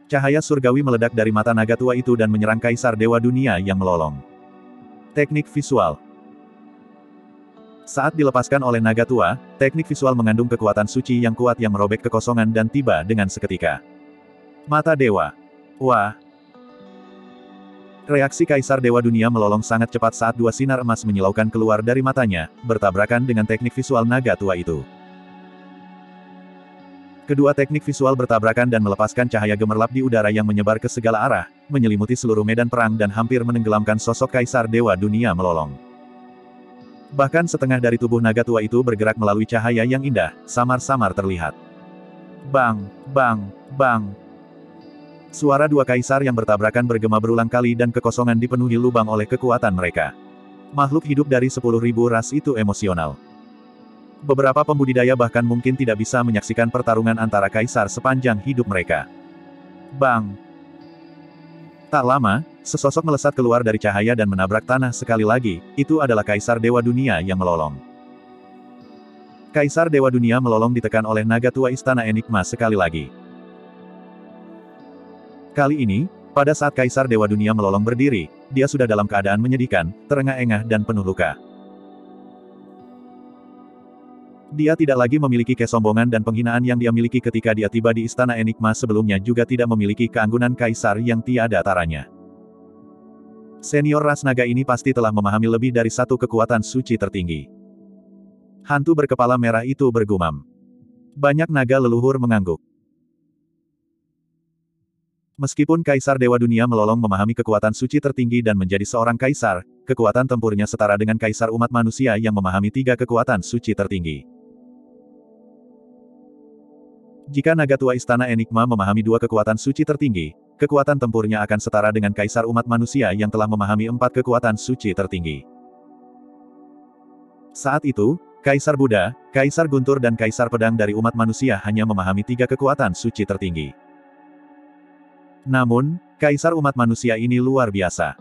Cahaya surgawi meledak dari mata naga tua itu dan menyerang Kaisar Dewa Dunia yang melolong. Teknik visual. Saat dilepaskan oleh naga tua, teknik visual mengandung kekuatan suci yang kuat yang merobek kekosongan dan tiba dengan seketika. Mata Dewa. Wah! Reaksi Kaisar Dewa Dunia melolong sangat cepat saat dua sinar emas menyilaukan keluar dari matanya, bertabrakan dengan teknik visual naga tua itu. Kedua teknik visual bertabrakan dan melepaskan cahaya gemerlap di udara yang menyebar ke segala arah, menyelimuti seluruh medan perang dan hampir menenggelamkan sosok Kaisar Dewa Dunia melolong. Bahkan setengah dari tubuh naga tua itu bergerak melalui cahaya yang indah, samar-samar terlihat. Bang, bang, bang. Suara dua kaisar yang bertabrakan bergema berulang kali dan kekosongan dipenuhi lubang oleh kekuatan mereka. Makhluk hidup dari 10.000 ras itu emosional. Beberapa pembudidaya bahkan mungkin tidak bisa menyaksikan pertarungan antara kaisar sepanjang hidup mereka. Bang! Tak lama, sesosok melesat keluar dari cahaya dan menabrak tanah sekali lagi. Itu adalah Kaisar Dewa Dunia yang melolong. Kaisar Dewa Dunia melolong ditekan oleh naga tua Istana Enigma sekali lagi. Kali ini, pada saat Kaisar Dewa Dunia melolong berdiri, dia sudah dalam keadaan menyedihkan, terengah-engah dan penuh luka. Dia tidak lagi memiliki kesombongan dan penghinaan yang dia miliki ketika dia tiba di Istana Enigma sebelumnya, juga tidak memiliki keanggunan kaisar yang tiada taranya. Senior ras naga ini pasti telah memahami lebih dari satu kekuatan suci tertinggi. Hantu berkepala merah itu bergumam. Banyak naga leluhur mengangguk. Meskipun Kaisar Dewa Dunia melolong memahami kekuatan suci tertinggi dan menjadi seorang kaisar, kekuatan tempurnya setara dengan kaisar umat manusia yang memahami 3 kekuatan suci tertinggi. Jika naga tua Istana Enigma memahami 2 kekuatan suci tertinggi, kekuatan tempurnya akan setara dengan kaisar umat manusia yang telah memahami 4 kekuatan suci tertinggi. Saat itu, Kaisar Buddha, Kaisar Guntur dan Kaisar Pedang dari umat manusia hanya memahami 3 kekuatan suci tertinggi. Namun, kaisar umat manusia ini luar biasa.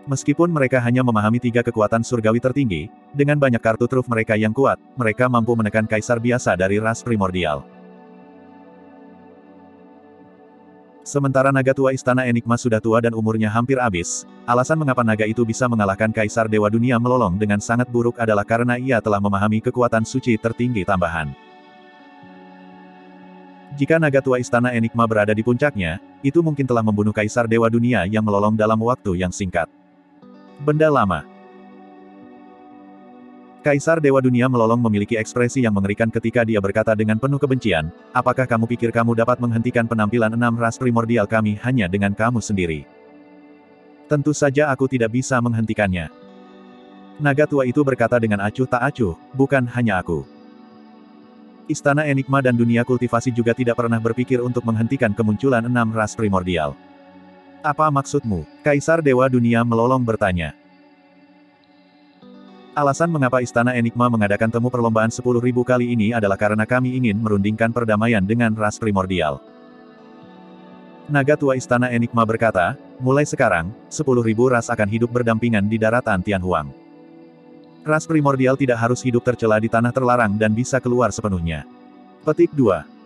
Meskipun mereka hanya memahami 3 kekuatan surgawi tertinggi, dengan banyak kartu truf mereka yang kuat, mereka mampu menekan kaisar biasa dari ras primordial. Sementara naga tua Istana Enigma sudah tua dan umurnya hampir habis, alasan mengapa naga itu bisa mengalahkan Kaisar Dewa Dunia melolong dengan sangat buruk adalah karena ia telah memahami kekuatan suci tertinggi tambahan. Jika naga tua Istana Enigma berada di puncaknya, itu mungkin telah membunuh Kaisar Dewa Dunia yang melolong dalam waktu yang singkat. Benda lama. Kaisar Dewa Dunia melolong memiliki ekspresi yang mengerikan ketika dia berkata dengan penuh kebencian, apakah kamu pikir kamu dapat menghentikan penampilan 6 ras primordial kami hanya dengan kamu sendiri? Tentu saja aku tidak bisa menghentikannya. Naga tua itu berkata dengan acuh tak acuh, bukan hanya aku. Istana Enigma dan dunia kultivasi juga tidak pernah berpikir untuk menghentikan kemunculan 6 ras primordial. Apa maksudmu? Kaisar Dewa Dunia melolong bertanya. Alasan mengapa Istana Enigma mengadakan temu perlombaan 10.000 kali ini adalah karena kami ingin merundingkan perdamaian dengan ras primordial. Naga tua Istana Enigma berkata, mulai sekarang, 10.000 ras akan hidup berdampingan di daratan Tianhuang. Ras primordial tidak harus hidup tercela di tanah terlarang dan bisa keluar sepenuhnya. Petik 2.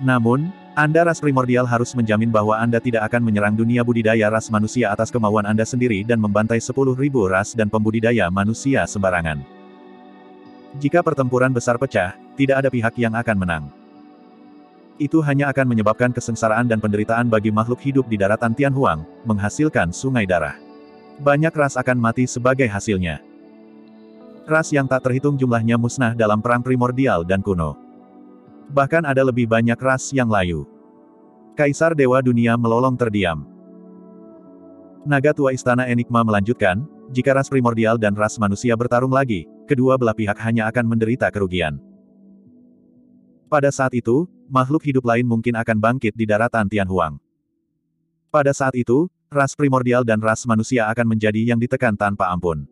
Namun, Anda ras primordial harus menjamin bahwa Anda tidak akan menyerang dunia budidaya ras manusia atas kemauan Anda sendiri dan membantai 10.000 ras dan pembudidaya manusia sembarangan. Jika pertempuran besar pecah, tidak ada pihak yang akan menang. Itu hanya akan menyebabkan kesengsaraan dan penderitaan bagi makhluk hidup di daratan Tianhuang, menghasilkan sungai darah. Banyak ras akan mati sebagai hasilnya. Ras yang tak terhitung jumlahnya musnah dalam perang primordial dan kuno. Bahkan ada lebih banyak ras yang layu. Kaisar Dewa Dunia melolong terdiam. Naga tua Istana Enigma melanjutkan, jika ras primordial dan ras manusia bertarung lagi, kedua belah pihak hanya akan menderita kerugian. Pada saat itu, makhluk hidup lain mungkin akan bangkit di daratan Tianhuang. Pada saat itu, ras primordial dan ras manusia akan menjadi yang ditekan tanpa ampun.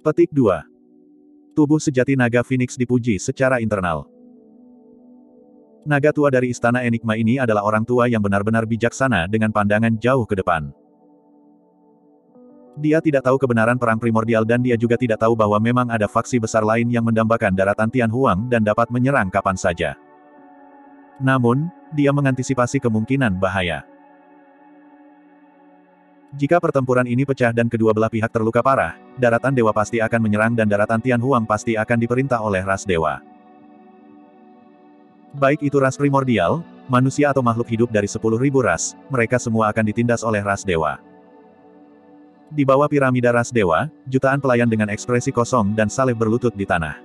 Petik 2. Tubuh sejati naga Phoenix dipuji secara internal. Naga tua dari Istana Enigma ini adalah orang tua yang benar-benar bijaksana dengan pandangan jauh ke depan. Dia tidak tahu kebenaran perang primordial dan dia juga tidak tahu bahwa memang ada faksi besar lain yang mendambakan daratan Tianhuang dan dapat menyerang kapan saja. Namun, dia mengantisipasi kemungkinan bahaya. Jika pertempuran ini pecah dan kedua belah pihak terluka parah, daratan dewa pasti akan menyerang dan daratan Tianhuang pasti akan diperintah oleh ras dewa. Baik itu ras primordial, manusia atau makhluk hidup dari 10.000 ras, mereka semua akan ditindas oleh ras dewa. Di bawah piramida ras dewa, jutaan pelayan dengan ekspresi kosong dan saleh berlutut di tanah.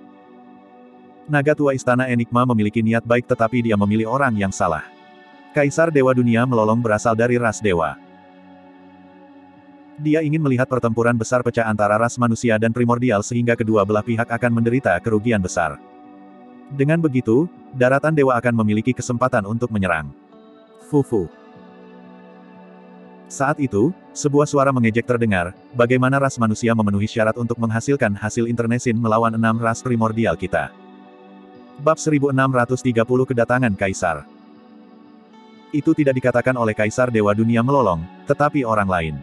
Naga tua Istana Enigma memiliki niat baik tetapi dia memilih orang yang salah. Kaisar Dewa Dunia melolong berasal dari ras dewa. Dia ingin melihat pertempuran besar pecah antara ras manusia dan primordial sehingga kedua belah pihak akan menderita kerugian besar. Dengan begitu, daratan dewa akan memiliki kesempatan untuk menyerang. Fufu. Saat itu, sebuah suara mengejek terdengar, bagaimana ras manusia memenuhi syarat untuk menghasilkan hasil internecine melawan 6 ras primordial kita. Bab 1630 Kedatangan Kaisar. Itu tidak dikatakan oleh Kaisar Dewa Dunia Melolong, tetapi orang lain.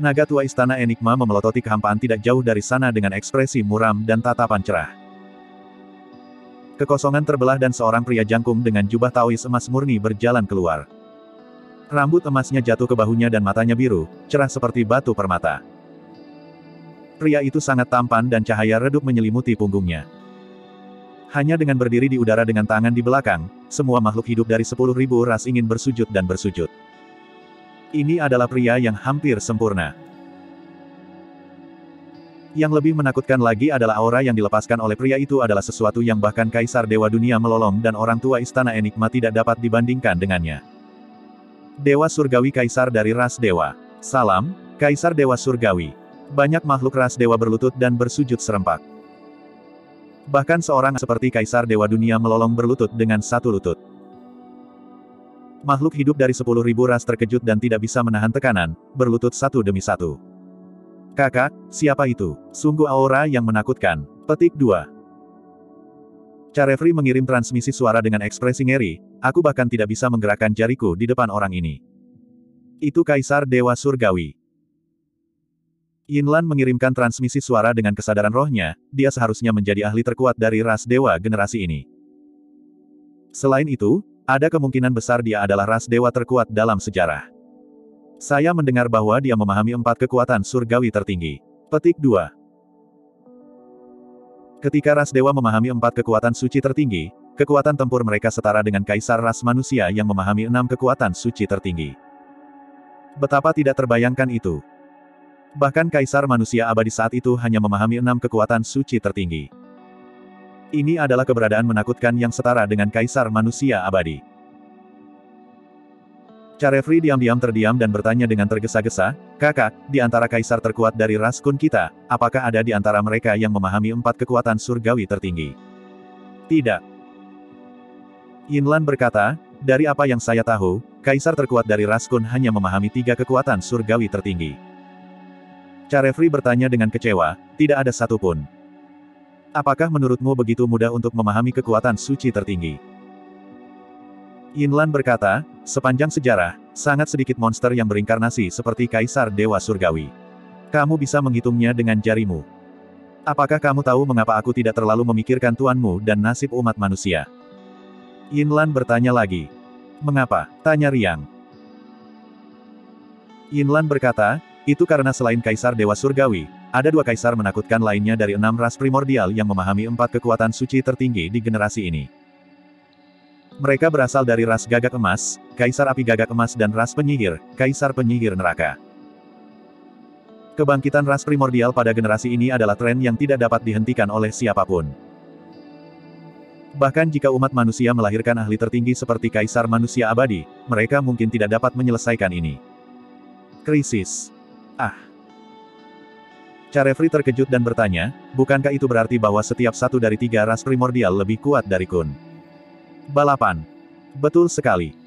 Naga tua istana Enigma memelototi kehampaan tidak jauh dari sana dengan ekspresi muram dan tatapan cerah. Kekosongan terbelah dan seorang pria jangkung dengan jubah Taois emas murni berjalan keluar. Rambut emasnya jatuh ke bahunya dan matanya biru, cerah seperti batu permata. Pria itu sangat tampan dan cahaya redup menyelimuti punggungnya. Hanya dengan berdiri di udara dengan tangan di belakang, semua makhluk hidup dari 10.000 ras ingin bersujud dan bersujud. Ini adalah pria yang hampir sempurna. Yang lebih menakutkan lagi adalah aura yang dilepaskan oleh pria itu adalah sesuatu yang bahkan Kaisar Dewa Dunia Melolong dan orang tua istana Enigma tidak dapat dibandingkan dengannya. Dewa Surgawi Kaisar dari ras Dewa. Salam, Kaisar Dewa Surgawi. Banyak makhluk ras Dewa berlutut dan bersujud serempak. Bahkan seorang seperti Kaisar Dewa Dunia Melolong berlutut dengan satu lutut. Makhluk hidup dari 10.000 ras terkejut dan tidak bisa menahan tekanan, berlutut satu demi satu. Kakak, siapa itu? Sungguh aura yang menakutkan. Petik 2. Carefree mengirim transmisi suara dengan ekspresi ngeri, aku bahkan tidak bisa menggerakkan jariku di depan orang ini. Itu Kaisar Dewa Surgawi. Yinlan mengirimkan transmisi suara dengan kesadaran rohnya, dia seharusnya menjadi ahli terkuat dari ras dewa generasi ini. Selain itu, ada kemungkinan besar dia adalah ras dewa terkuat dalam sejarah. Saya mendengar bahwa dia memahami 4 kekuatan surgawi tertinggi. Petik 2. Ketika ras dewa memahami 4 kekuatan suci tertinggi, kekuatan tempur mereka setara dengan kaisar ras manusia yang memahami 6 kekuatan suci tertinggi. Betapa tidak terbayangkan itu. Bahkan kaisar manusia abadi saat itu hanya memahami 6 kekuatan suci tertinggi. Ini adalah keberadaan menakutkan yang setara dengan kaisar manusia abadi. Carefree diam-diam terdiam dan bertanya dengan tergesa-gesa, kakak, di antara kaisar terkuat dari ras Kun kita, apakah ada di antara mereka yang memahami 4 kekuatan surgawi tertinggi? Tidak. Yinlan berkata, dari apa yang saya tahu, kaisar terkuat dari ras Kun hanya memahami 3 kekuatan surgawi tertinggi. Carefree bertanya dengan kecewa, tidak ada satupun. Apakah menurutmu begitu mudah untuk memahami kekuatan suci tertinggi? Yinlan berkata, sepanjang sejarah, sangat sedikit monster yang berinkarnasi seperti Kaisar Dewa Surgawi. Kamu bisa menghitungnya dengan jarimu. Apakah kamu tahu mengapa aku tidak terlalu memikirkan tuanmu dan nasib umat manusia? Yinlan bertanya lagi. Mengapa? Tanya Riang. Yinlan berkata, itu karena selain Kaisar Dewa Surgawi, ada 2 kaisar menakutkan lainnya dari 6 ras primordial yang memahami 4 kekuatan suci tertinggi di generasi ini. Mereka berasal dari ras Gagak Emas, Kaisar Api Gagak Emas dan ras Penyihir, Kaisar Penyihir Neraka. Kebangkitan ras primordial pada generasi ini adalah tren yang tidak dapat dihentikan oleh siapapun. Bahkan jika umat manusia melahirkan ahli tertinggi seperti Kaisar Manusia Abadi, mereka mungkin tidak dapat menyelesaikan ini. Krisis. Carefree terkejut dan bertanya, bukankah itu berarti bahwa setiap satu dari 3 ras primordial lebih kuat dari Kun? Balapan. Betul sekali.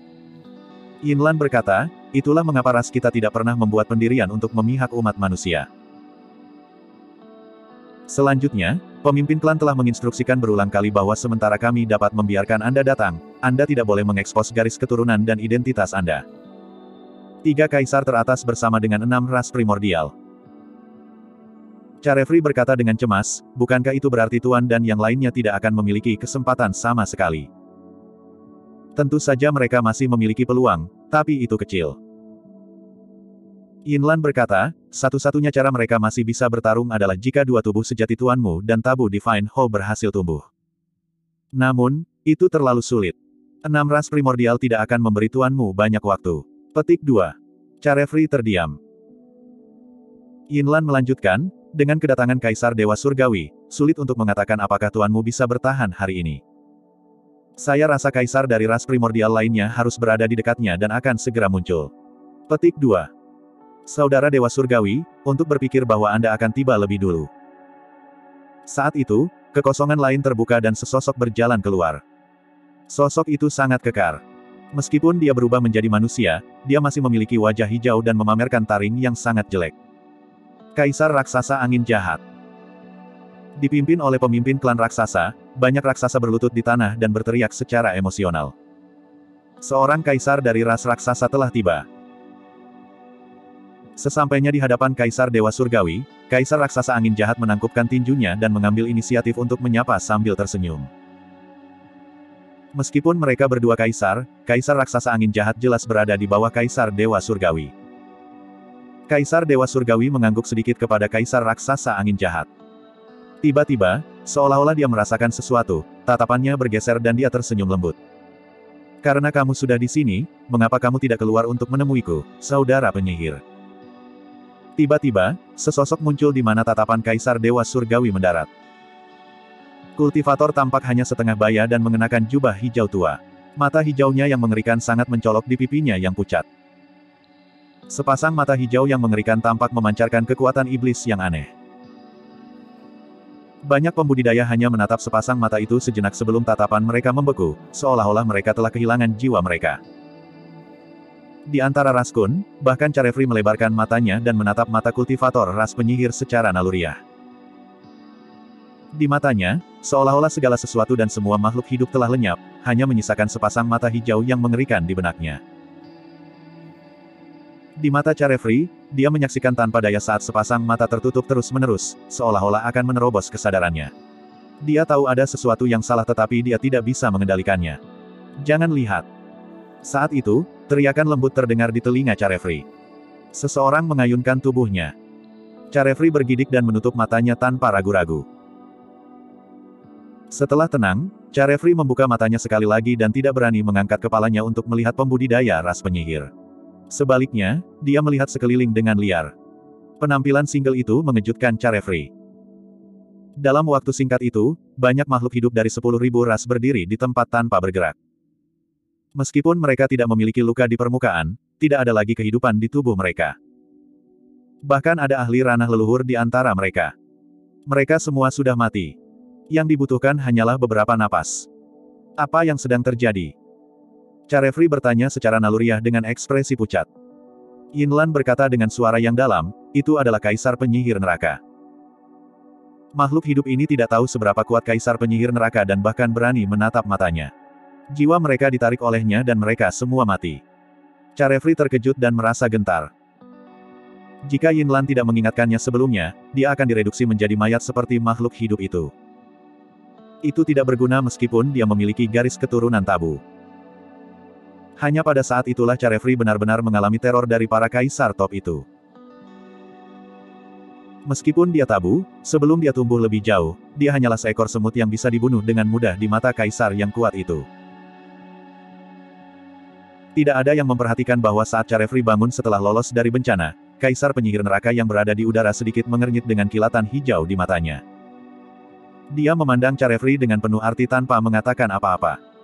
Yinlan berkata, itulah mengapa ras kita tidak pernah membuat pendirian untuk memihak umat manusia. Selanjutnya, pemimpin klan telah menginstruksikan berulang kali bahwa sementara kami dapat membiarkan Anda datang, Anda tidak boleh mengekspos garis keturunan dan identitas Anda. 3 kaisar teratas bersama dengan 6 ras primordial. Carefree berkata dengan cemas, bukankah itu berarti Tuan dan yang lainnya tidak akan memiliki kesempatan sama sekali? Tentu saja mereka masih memiliki peluang, tapi itu kecil. Yinlan berkata, satu-satunya cara mereka masih bisa bertarung adalah jika 2 tubuh sejati Tuanmu dan tabu Divine Ho berhasil tumbuh. Namun, itu terlalu sulit. 6 ras primordial tidak akan memberi Tuanmu banyak waktu. Petik 2. Carefree terdiam. Yinlan melanjutkan, dengan kedatangan Kaisar Dewa Surgawi, sulit untuk mengatakan apakah Tuanmu bisa bertahan hari ini. Saya rasa kaisar dari ras primordial lainnya harus berada di dekatnya dan akan segera muncul. Petik 2. Saudara Dewa Surgawi, untuk berpikir bahwa Anda akan tiba lebih dulu. Saat itu, kekosongan lain terbuka dan sesosok berjalan keluar. Sosok itu sangat kekar. Meskipun dia berubah menjadi manusia, dia masih memiliki wajah hijau dan memamerkan taring yang sangat jelek. Kaisar Raksasa Angin Jahat. Dipimpin oleh pemimpin klan raksasa, banyak raksasa berlutut di tanah dan berteriak secara emosional. Seorang kaisar dari ras raksasa telah tiba. Sesampainya di hadapan Kaisar Dewa Surgawi, Kaisar Raksasa Angin Jahat menangkupkan tinjunya dan mengambil inisiatif untuk menyapa sambil tersenyum. Meskipun mereka berdua kaisar, Kaisar Raksasa Angin Jahat jelas berada di bawah Kaisar Dewa Surgawi. Kaisar Dewa Surgawi mengangguk sedikit kepada Kaisar Raksasa Angin Jahat. Tiba-tiba, seolah-olah dia merasakan sesuatu, tatapannya bergeser dan dia tersenyum lembut. Karena kamu sudah di sini, mengapa kamu tidak keluar untuk menemuiku, saudara penyihir? Tiba-tiba, sesosok muncul di mana tatapan Kaisar Dewa Surgawi mendarat. Kultivator tampak hanya setengah baya dan mengenakan jubah hijau tua. Mata hijaunya yang mengerikan sangat mencolok di pipinya yang pucat. Sepasang mata hijau yang mengerikan tampak memancarkan kekuatan iblis yang aneh. Banyak pembudidaya hanya menatap sepasang mata itu sejenak sebelum tatapan mereka membeku, seolah-olah mereka telah kehilangan jiwa mereka. Di antara ras Kun, bahkan Carefree melebarkan matanya dan menatap mata kultivator ras penyihir secara naluriah. Di matanya, seolah-olah segala sesuatu dan semua makhluk hidup telah lenyap, hanya menyisakan sepasang mata hijau yang mengerikan di benaknya. Di mata Carefree, dia menyaksikan tanpa daya saat sepasang mata tertutup terus-menerus, seolah-olah akan menerobos kesadarannya. Dia tahu ada sesuatu yang salah tetapi dia tidak bisa mengendalikannya. Jangan lihat. Saat itu, teriakan lembut terdengar di telinga Carefree. Seseorang mengayunkan tubuhnya. Carefree bergidik dan menutup matanya tanpa ragu-ragu. Setelah tenang, Carefree membuka matanya sekali lagi dan tidak berani mengangkat kepalanya untuk melihat pembudidaya ras penyihir. Sebaliknya, dia melihat sekeliling dengan liar. Penampilan single itu mengejutkan Carefree. Dalam waktu singkat itu, banyak makhluk hidup dari 10.000 ras berdiri di tempat tanpa bergerak. Meskipun mereka tidak memiliki luka di permukaan, tidak ada lagi kehidupan di tubuh mereka. Bahkan ada ahli ranah leluhur di antara mereka. Mereka semua sudah mati. Yang dibutuhkan hanyalah beberapa napas. Apa yang sedang terjadi? Carefree bertanya secara naluriah dengan ekspresi pucat. Yinlan berkata dengan suara yang dalam, itu adalah Kaisar Penyihir Neraka. Makhluk hidup ini tidak tahu seberapa kuat Kaisar Penyihir Neraka dan bahkan berani menatap matanya. Jiwa mereka ditarik olehnya dan mereka semua mati. Carefree terkejut dan merasa gentar. Jika Yinlan tidak mengingatkannya sebelumnya, dia akan direduksi menjadi mayat seperti makhluk hidup itu. Itu tidak berguna meskipun dia memiliki garis keturunan tabu. Hanya pada saat itulah Carefree benar-benar mengalami teror dari para kaisar top itu. Meskipun dia tabu, sebelum dia tumbuh lebih jauh, dia hanyalah seekor semut yang bisa dibunuh dengan mudah di mata kaisar yang kuat itu. Tidak ada yang memperhatikan bahwa saat Carefree bangun setelah lolos dari bencana, Kaisar Penyihir Neraka yang berada di udara sedikit mengernyit dengan kilatan hijau di matanya. Dia memandang Carefree dengan penuh arti tanpa mengatakan apa-apa.